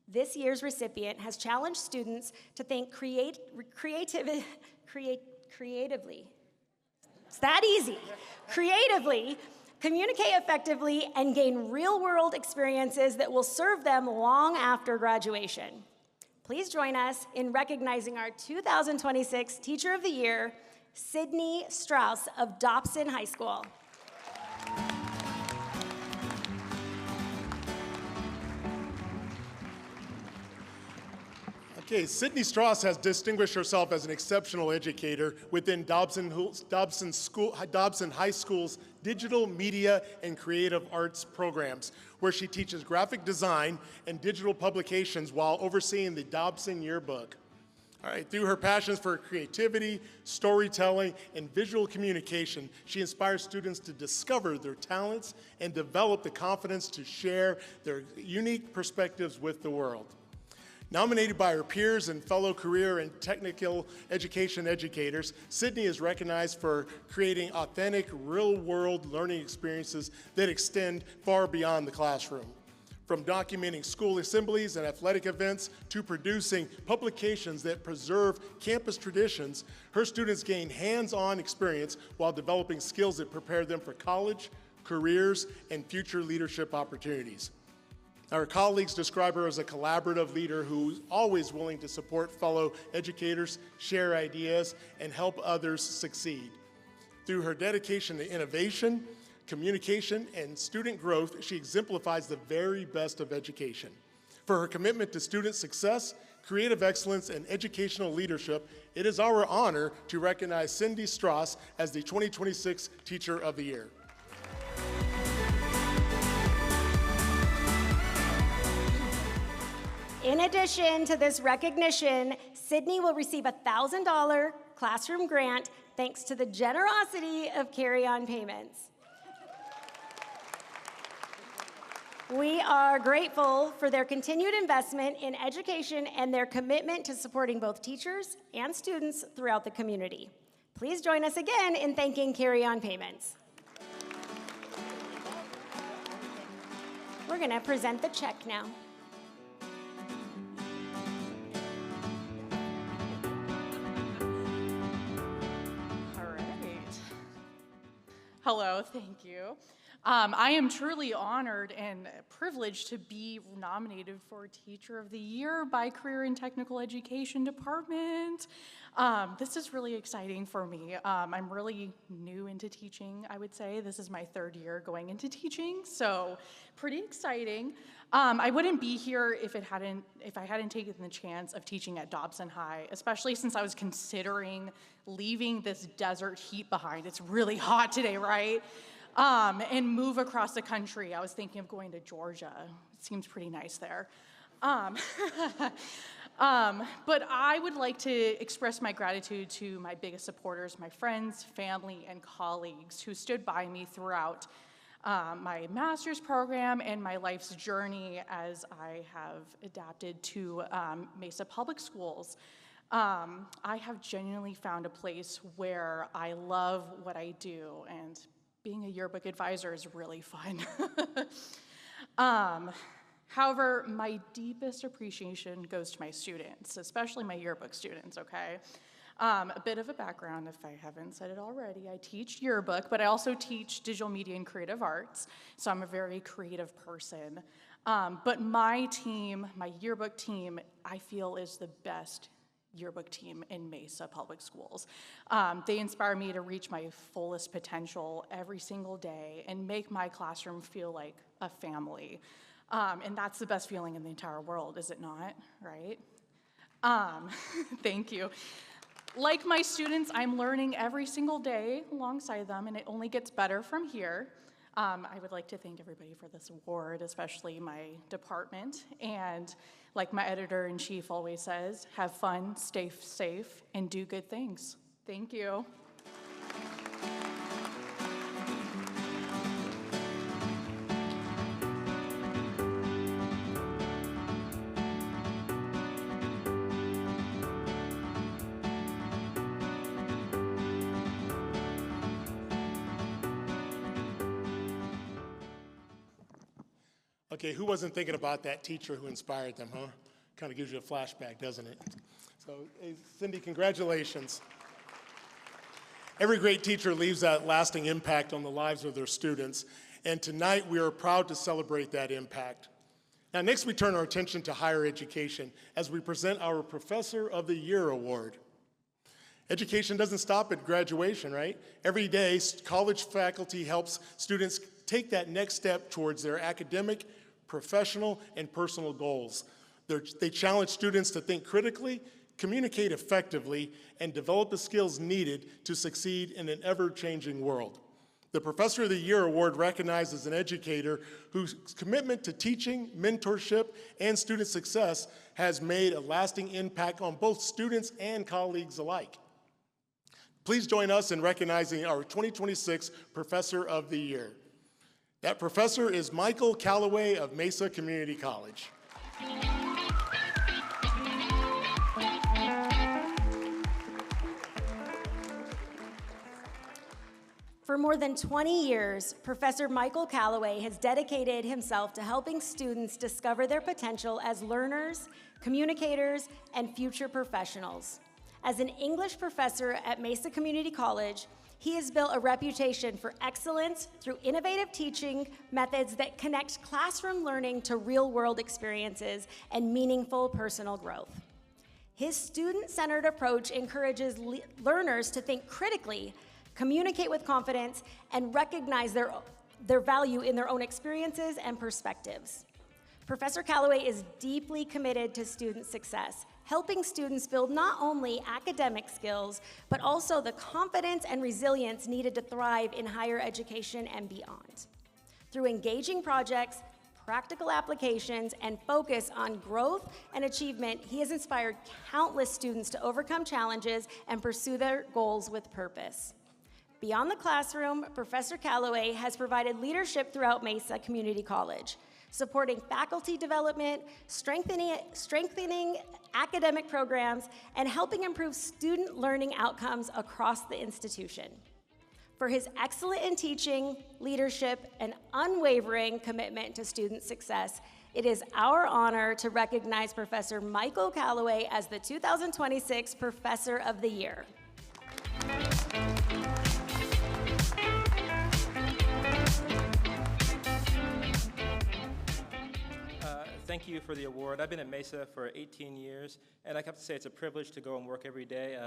C: This year's recipient has challenged students to think creatively. It's that easy. Creatively, communicate effectively, and gain real-world experiences that will serve them long after graduation. Please join us in recognizing our 2026 Teacher of the Year, Sydney Strauss of Dobson High School.
B: Okay, Sydney Strauss has distinguished herself as an exceptional educator within Dobson High School's digital media and creative arts programs, where she teaches graphic design and digital publications while overseeing the Dobson Yearbook. All right, through her passions for creativity, storytelling, and visual communication, she inspires students to discover their talents and develop the confidence to share their unique perspectives with the world. Nominated by her peers and fellow career and technical education educators, Sydney is recognized for creating authentic, real-world learning experiences that extend far beyond the classroom. From documenting school assemblies and athletic events to producing publications that preserve campus traditions, her students gain hands-on experience while developing skills that prepare them for college, careers, and future leadership opportunities. Our colleagues describe her as a collaborative leader who's always willing to support fellow educators, share ideas, and help others succeed. Through her dedication to innovation, communication, and student growth, she exemplifies the very best of education. For her commitment to student success, creative excellence, and educational leadership, it is our honor to recognize Cindy Strauss as the 2026 Teacher of the Year.
C: In addition to this recognition, Sydney will receive a $1,000 classroom grant thanks to the generosity of Carry On Payments. We are grateful for their continued investment in education and their commitment to supporting both teachers and students throughout the community. Please join us again in thanking Carry On Payments. We're going to present the check now.
M: All right. Hello, thank you. I am truly honored and privileged to be nominated for Teacher of the Year by Career and Technical Education Department. This is really exciting for me. I'm really new into teaching, I would say. This is my 3rd year going into teaching, so pretty exciting. I wouldn't be here if I hadn't taken the chance of teaching at Dobson High, especially since I was considering leaving this desert heat behind. It's really hot today, right? And move across the country. I was thinking of going to Georgia. It seems pretty nice there. But I would like to express my gratitude to my biggest supporters, my friends, family, and colleagues who stood by me throughout my master's program and my life's journey as I have adapted to Mesa Public Schools. I have genuinely found a place where I love what I do, and being a yearbook advisor is really fun. However, my deepest appreciation goes to my students, especially my yearbook students, okay? A bit of a background, if I haven't said it already. I teach yearbook, but I also teach digital media and creative arts, so I'm a very creative person. But my team, my yearbook team, I feel is the best yearbook team in Mesa Public Schools. They inspire me to reach my fullest potential every single day and make my classroom feel like a family. And that's the best feeling in the entire world, is it not, right? Thank you. Like my students, I'm learning every single day alongside them, and it only gets better from here. I would like to thank everybody for this award, especially my department. And like my editor-in-chief always says, have fun, stay safe, and do good things. Thank you.
B: Okay, who wasn't thinking about that teacher who inspired them, huh? Kind of gives you a flashback, doesn't it? So, hey, Cindy, congratulations. Every great teacher leaves that lasting impact on the lives of their students, and tonight we are proud to celebrate that impact. Now, next we turn our attention to higher education as we present our Professor of the Year Award. Education doesn't stop at graduation, right? Every day, college faculty helps students take that next step towards their academic, professional, and personal goals. They challenge students to think critically, communicate effectively, and develop the skills needed to succeed in an ever-changing world. The Professor of the Year Award recognizes an educator whose commitment to teaching, mentorship, and student success has made a lasting impact on both students and colleagues alike. Please join us in recognizing our 2026 Professor of the Year. That professor is Michael Calloway of Mesa Community College.
C: For more than 20 years, Professor Michael Calloway has dedicated himself to helping students discover their potential as learners, communicators, and future professionals. As an English professor at Mesa Community College, he has built a reputation for excellence through innovative teaching methods that connect classroom learning to real-world experiences and meaningful personal growth. His student-centered approach encourages learners to think critically, communicate with confidence, and recognize their value in their own experiences and perspectives. Professor Calloway is deeply committed to student success, helping students build not only academic skills, but also the confidence and resilience needed to thrive in higher education and beyond. Through engaging projects, practical applications, and focus on growth and achievement, he has inspired countless students to overcome challenges and pursue their goals with purpose. Beyond the classroom, Professor Calloway has provided leadership throughout Mesa Community College. supporting faculty development, strengthening academic programs, and helping improve student learning outcomes across the institution. For his excellence in teaching, leadership, and unwavering commitment to student success, it is our honor to recognize Professor Michael Calloway as the 2026 Professor of the Year.
N: Thank you for the award. I've been at Mesa for 18 years, and I have to say it's a privilege to go and work every day.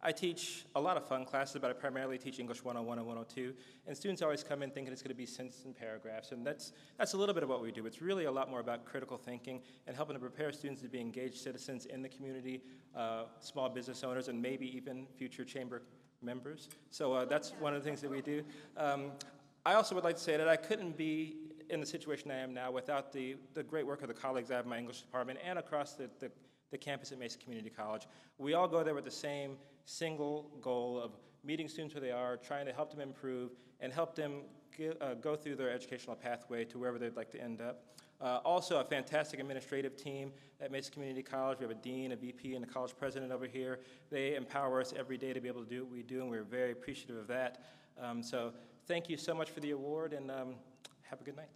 N: I teach a lot of fun classes, but I primarily teach English 101 and 102, and students always come in thinking it's going to be sentences and paragraphs, and that's a little bit of what we do. It's really a lot more about critical thinking and helping to prepare students to be engaged citizens in the community, small business owners, and maybe even future chamber members. So that's one of the things that we do. I also would like to say that I couldn't be in the situation I am now without the great work of the colleagues I have in my English department and across the campus at Mesa Community College. We all go there with the same single goal of meeting students where they are, trying to help them improve, and help them go through their educational pathway to wherever they'd like to end up. Also, a fantastic administrative team at Mesa Community College. We have a dean, a VP, and a college president over here. They empower us every day to be able to do what we do, and we're very appreciative of that. So thank you so much for the award, and have a good night.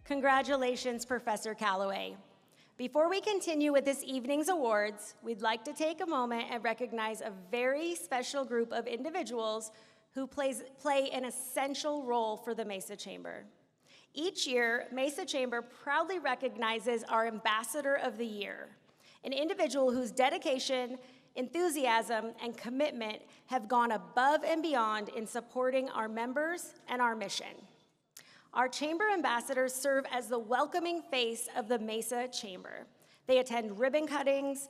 C: Congratulations, Professor Calloway. Before we continue with this evening's awards, we'd like to take a moment and recognize a very special group of individuals who play an essential role for the Mesa Chamber. Each year, Mesa Chamber proudly recognizes our Ambassador of the Year, an individual whose dedication, enthusiasm, and commitment have gone above and beyond in supporting our members and our mission. Our chamber ambassadors serve as the welcoming face of the Mesa Chamber. They attend ribbon cuttings,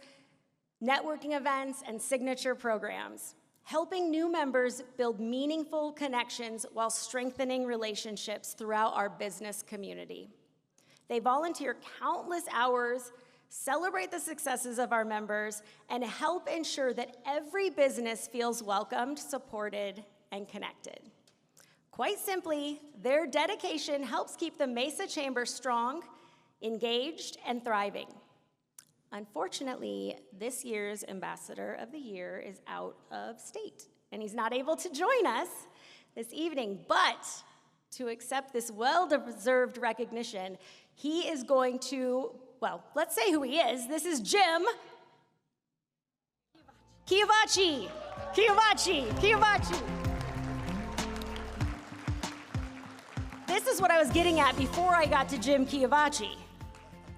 C: networking events, and signature programs, helping new members build meaningful connections while strengthening relationships throughout our business community. They volunteer countless hours, celebrate the successes of our members, and help ensure that every business feels welcomed, supported, and connected. Quite simply, their dedication helps keep the Mesa Chamber strong, engaged, and thriving. Unfortunately, this year's Ambassador of the Year is out of state, and he's not able to join us this evening. But to accept this well-deserved recognition, he is going to, well, let's say who he is. This is Jim Kiavachi. This is what I was getting at before I got to Jim Kiavachi.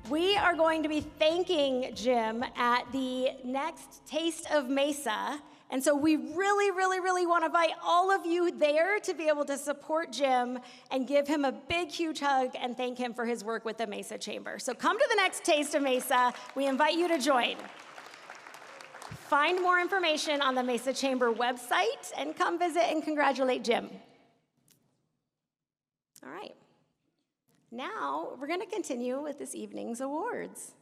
C: We are going to be thanking Jim at the next Taste of Mesa, and so we really want to invite all of you there to be able to support Jim and give him a big, huge hug and thank him for his work with the Mesa Chamber. So come to the next Taste of Mesa. We invite you to join. Find more information on the Mesa Chamber website and come visit and congratulate Jim. All right. Now, we're going to continue with this evening's awards.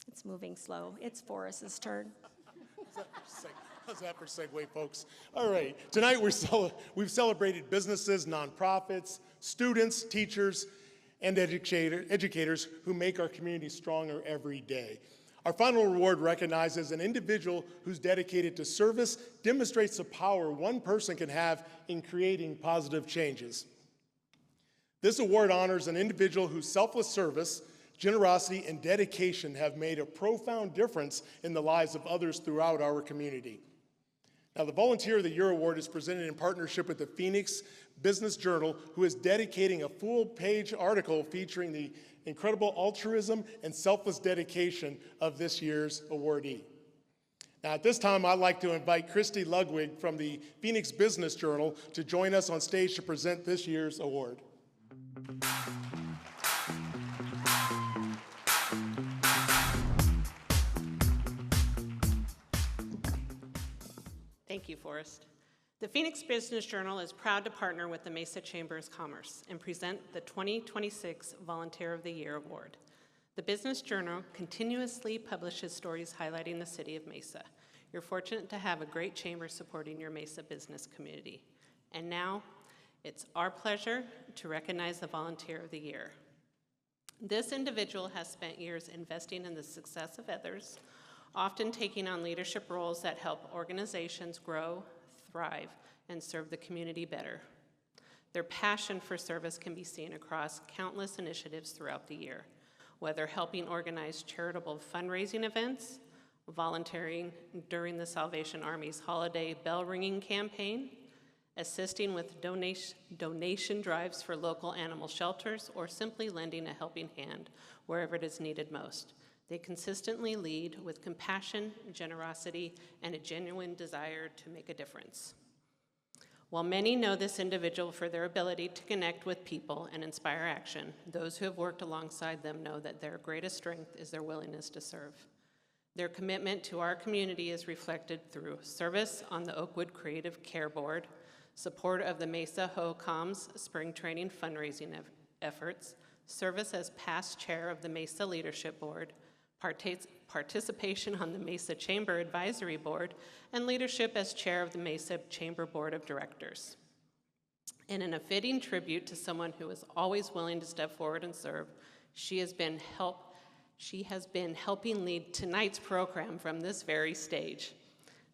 C: It's moving slow. It's Forrest's turn.
B: How's that for segue, folks? All right. Tonight, we've celebrated businesses, nonprofits, students, teachers, and educators who make our community stronger every day. Our final award recognizes an individual who's dedicated to service, demonstrates the power one person can have in creating positive changes. This award honors an individual whose selfless service, generosity, and dedication have made a profound difference in the lives of others throughout our community. Now, the Volunteer of the Year Award is presented in partnership with the Phoenix Business Journal, who is dedicating a full-page article featuring the incredible altruism and selfless dedication of this year's awardee. Now, at this time, I'd like to invite Christy Ludwig from the Phoenix Business Journal to join us on stage to present this year's award.
O: Forrest. The Phoenix Business Journal is proud to partner with the Mesa Chamber of Commerce and present the 2026 Volunteer of the Year Award. The Business Journal continuously publishes stories highlighting the city of Mesa. You're fortunate to have a great chamber supporting your Mesa business community. And now, it's our pleasure to recognize the Volunteer of the Year. This individual has spent years investing in the success of others, often taking on leadership roles that help organizations grow, thrive, and serve the community better. Their passion for service can be seen across countless initiatives throughout the year, whether helping organize charitable fundraising events, volunteering during the Salvation Army's holiday bell ringing campaign, assisting with donation drives for local animal shelters, or simply lending a helping hand wherever it is needed most. They consistently lead with compassion, generosity, and a genuine desire to make a difference. While many know this individual for their ability to connect with people and inspire action, those who have worked alongside them know that their greatest strength is their willingness to serve. Their commitment to our community is reflected through service on the Oakwood Creative Care Board, support of the Mesa HOCOM's spring training fundraising efforts, service as past chair of the Mesa Leadership Board, participation on the Mesa Chamber Advisory Board, and leadership as chair of the Mesa Chamber Board of Directors. And in a fitting tribute to someone who is always willing to step forward and serve, she has been helping lead tonight's program from this very stage.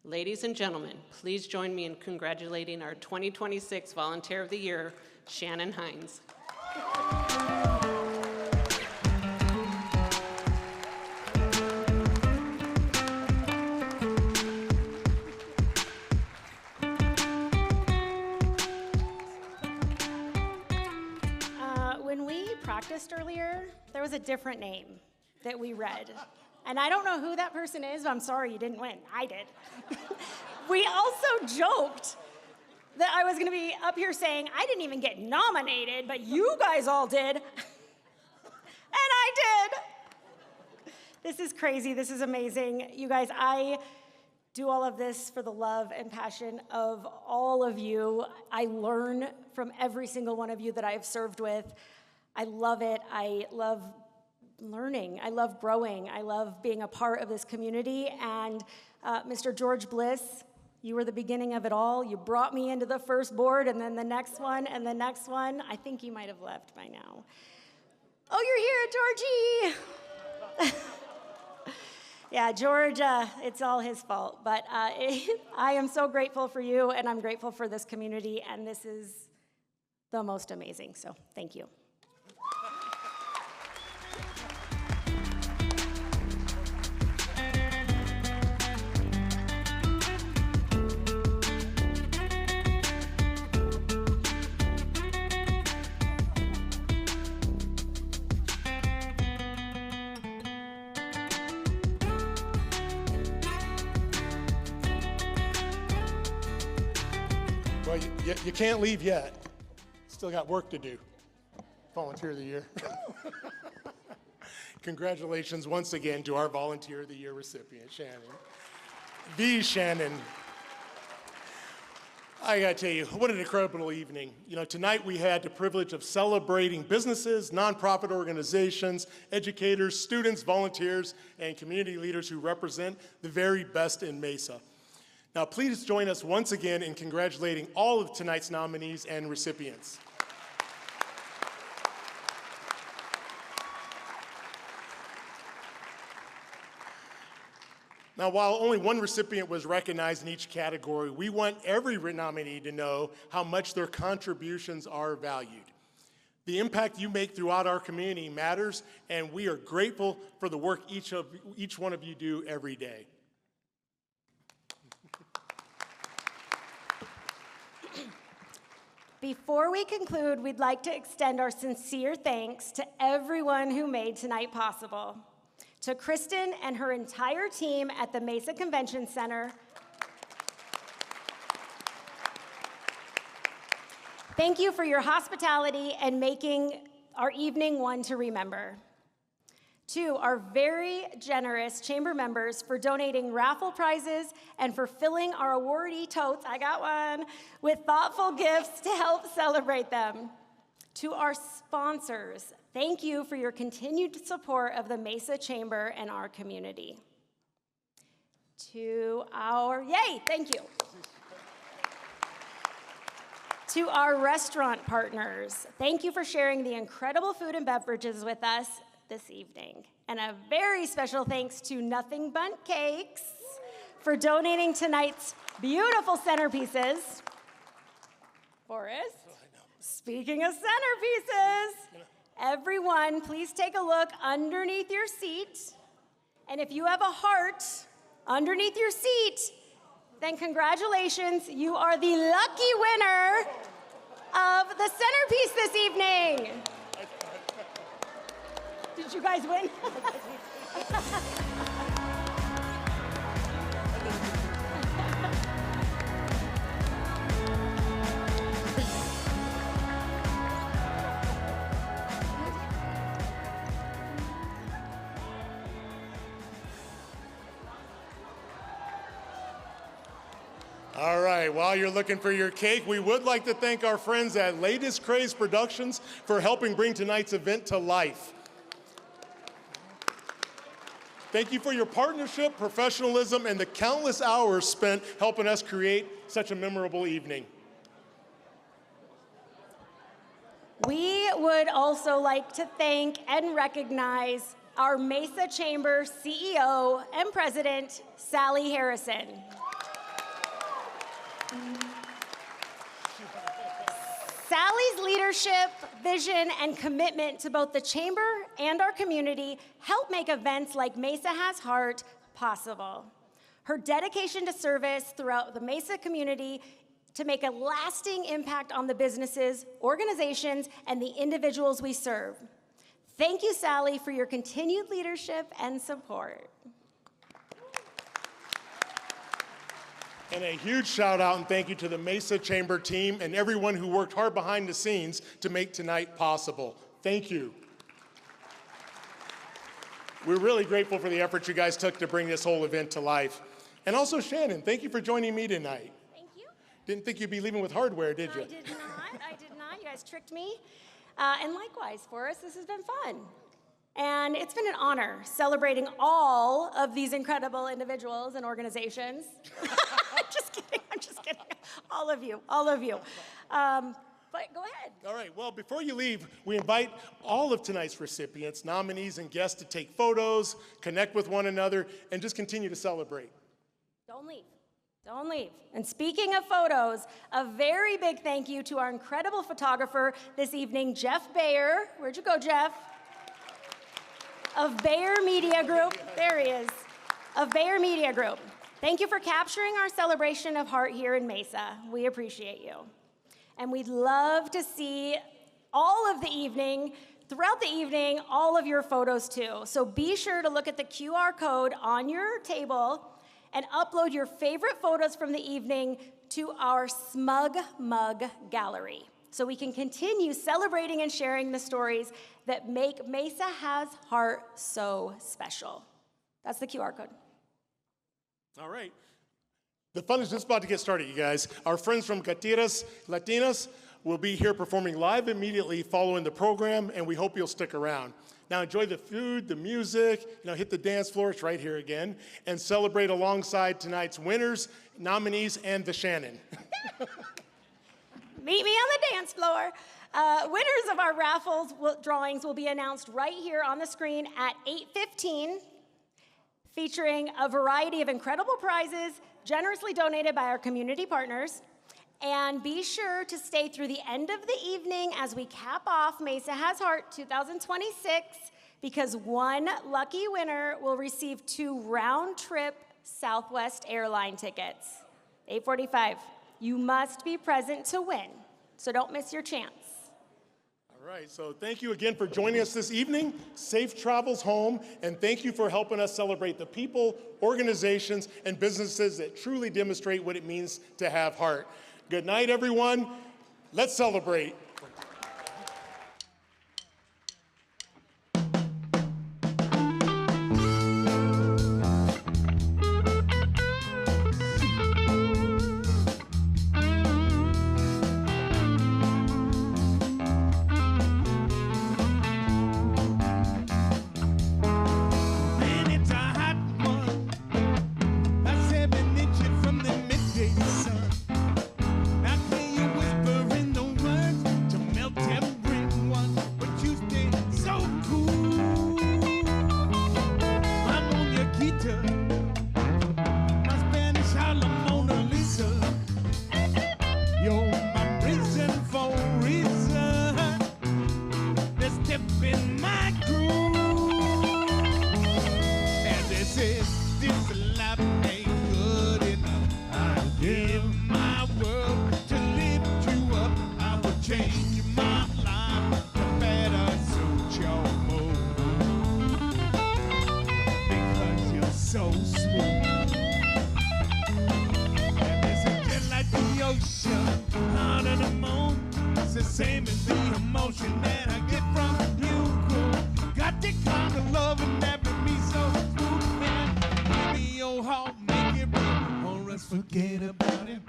O: Ladies and gentlemen, please join me in congratulating our 2026 Volunteer of the Year, Shannon Heinze.
C: When we practiced earlier, there was a different name that we read. And I don't know who that person is, but I'm sorry you didn't win. I did. We also joked that I was going to be up here saying, I didn't even get nominated, but you guys all did. And I did. This is crazy. This is amazing. You guys, I do all of this for the love and passion of all of you. I learn from every single one of you that I have served with. I love it. I love learning. I love growing. I love being a part of this community. And Mr. George Bliss, you were the beginning of it all. You brought me into the first board, and then the next one, and the next one. I think you might have left by now. Oh, you're here, Georgie. Yeah, George, it's all his fault. But I am so grateful for you, and I'm grateful for this community, and this is the most amazing. So thank you.
B: Well, you can't leave yet. Still got work to do. Volunteer of the Year. Congratulations once again to our Volunteer of the Year recipient, Shannon. The Shannon. I gotta tell you, what an incredible evening. You know, tonight we had the privilege of celebrating businesses, nonprofit organizations, educators, students, volunteers, and community leaders who represent the very best in Mesa. Now, please join us once again in congratulating all of tonight's nominees and recipients. Now, while only one recipient was recognized in each category, we want every nominee to know how much their contributions are valued. The impact you make throughout our community matters, and we are grateful for the work each one of you do every day.
C: Before we conclude, we'd like to extend our sincere thanks to everyone who made tonight possible. To Kristen and her entire team at the Mesa Convention Center. Thank you for your hospitality and making our evening one to remember. To our very generous chamber members for donating raffle prizes and for filling our awardee totes, I got one, with thoughtful gifts to help celebrate them. To our sponsors, thank you for your continued support of the Mesa Chamber and our community. To our, yay, thank you. To our restaurant partners, thank you for sharing the incredible food and beverages with us this evening. And a very special thanks to Nothing Bundt Cakes for donating tonight's beautiful centerpieces. Forrest, speaking of centerpieces, everyone, please take a look underneath your seat. And if you have a heart underneath your seat, then congratulations, you are the lucky winner of the centerpiece this evening. Did you guys win?
B: All right, while you're looking for your cake, we would like to thank our friends at Latest Craze Productions for helping bring tonight's event to life. Thank you for your partnership, professionalism, and the countless hours spent helping us create such a memorable evening.
C: We would also like to thank and recognize our Mesa Chamber CEO and President, Sally Harrison. Sally's leadership, vision, and commitment to both the Chamber and our community help make events like Mesa Has Heart possible. Her dedication to service throughout the Mesa community to make a lasting impact on the businesses, organizations, and the individuals we serve. Thank you, Sally, for your continued leadership and support.
B: And a huge shout out and thank you to the Mesa Chamber team and everyone who worked hard behind the scenes to make tonight possible. Thank you. We're really grateful for the effort you guys took to bring this whole event to life. And also, Shannon, thank you for joining me tonight.
C: Thank you.
B: Didn't think you'd be leaving with hardware, did you?
C: I did not. You guys tricked me. And likewise, Forrest, this has been fun. And it's been an honor celebrating all of these incredible individuals and organizations. I'm just kidding. All of you. But go ahead.
B: All right, well, before you leave, we invite all of tonight's recipients, nominees, and guests to take photos, connect with one another, and just continue to celebrate.
C: Don't leave. And speaking of photos, a very big thank you to our incredible photographer this evening, Jeff Bayer. Where'd you go, Jeff? Of Bayer Media Group. There he is. Of Bayer Media Group. Thank you for capturing our celebration of heart here in Mesa. We appreciate you. And we'd love to see throughout the evening, all of your photos too. So be sure to look at the QR code on your table and upload your favorite photos from the evening to our Smug Mug Gallery, so we can continue celebrating and sharing the stories that make Mesa Has Heart so special. That's the QR code.
B: All right. The fun is just about to get started, you guys. Our friends from Gatiras Latinas will be here performing live immediately following the program, and we hope you'll stick around. Now enjoy the food, the music, hit the dance floor, it's right here again, and celebrate alongside tonight's winners, nominees, and the Shannon.
C: Meet me on the dance floor. Winners of our raffles drawings will be announced right here on the screen at 8:15, featuring a variety of incredible prizes generously donated by our community partners. And be sure to stay through the end of the evening as we cap off Mesa Has Heart 2026, because one lucky winner will receive 2 round-trip Southwest airline tickets. 8:45. You must be present to win, so don't miss your chance.
B: All right, so thank you again for joining us this evening. Safe travels home, and thank you for helping us celebrate the people, organizations, and businesses that truly demonstrate what it means to have heart. Good night, everyone. Let's celebrate.
P: change my life to better suit your mood. Because you're so sweet. And this is just like the ocean under the moon. It's the same as the emotion that I get from you. Got the kind of loving that make me so smooth, man. Give me your heart, make it real, or else forget about it.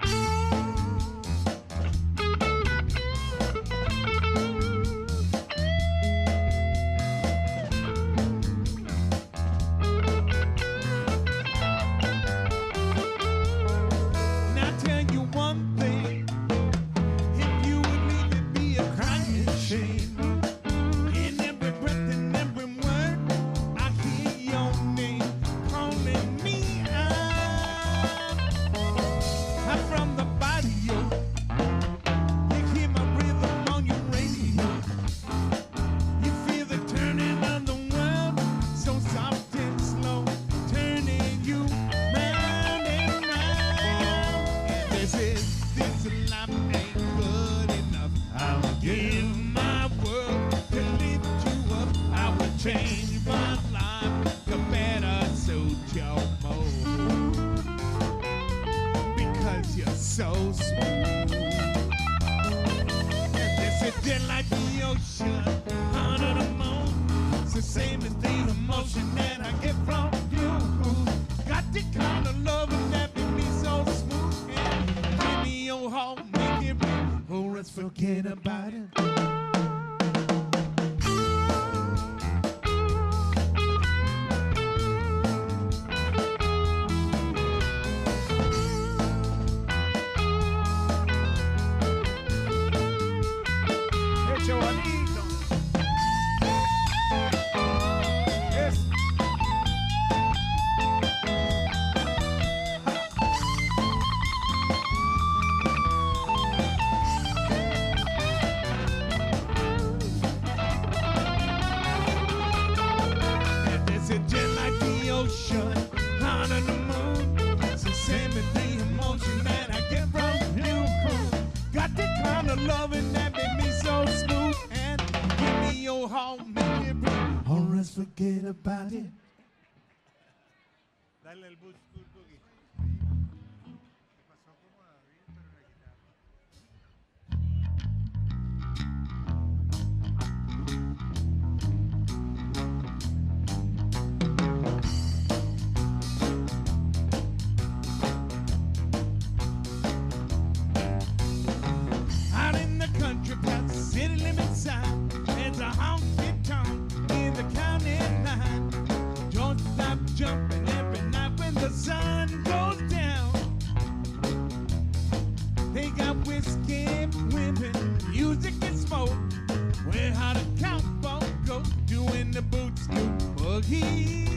P: Now I tell you one thing, if you would leave it be a crying shame. In every breath and every word, I hear your name calling me out. I'm from the barrio. You hear my rhythm on your radio. You feel the turning of the world, so soft and slow, turning you round and round. And this life ain't good enough. I'll give my world to lift you up. I will change my life to better suit your mood. Because you're so smooth. And this is just like the ocean under the moon. It's the same as the emotion that I get from you. Got the kind of loving that make me so smooth. And give me your heart, make it real, or else forget about it. Echa bonito. Yes. And this is just like the ocean under the moon. It's the same as the emotion that I get from you. Got the kind of loving that make me so smooth. And give me your heart, make it real, or else forget about it. Dale el boogie. Out in the country, past the city limit sign, there's a honky tonk in the county line. Don't stop jumping every night when the sun goes down. They got whiskey, women, music and smoke. Where how the cowboy go doing the boot scoot boogie.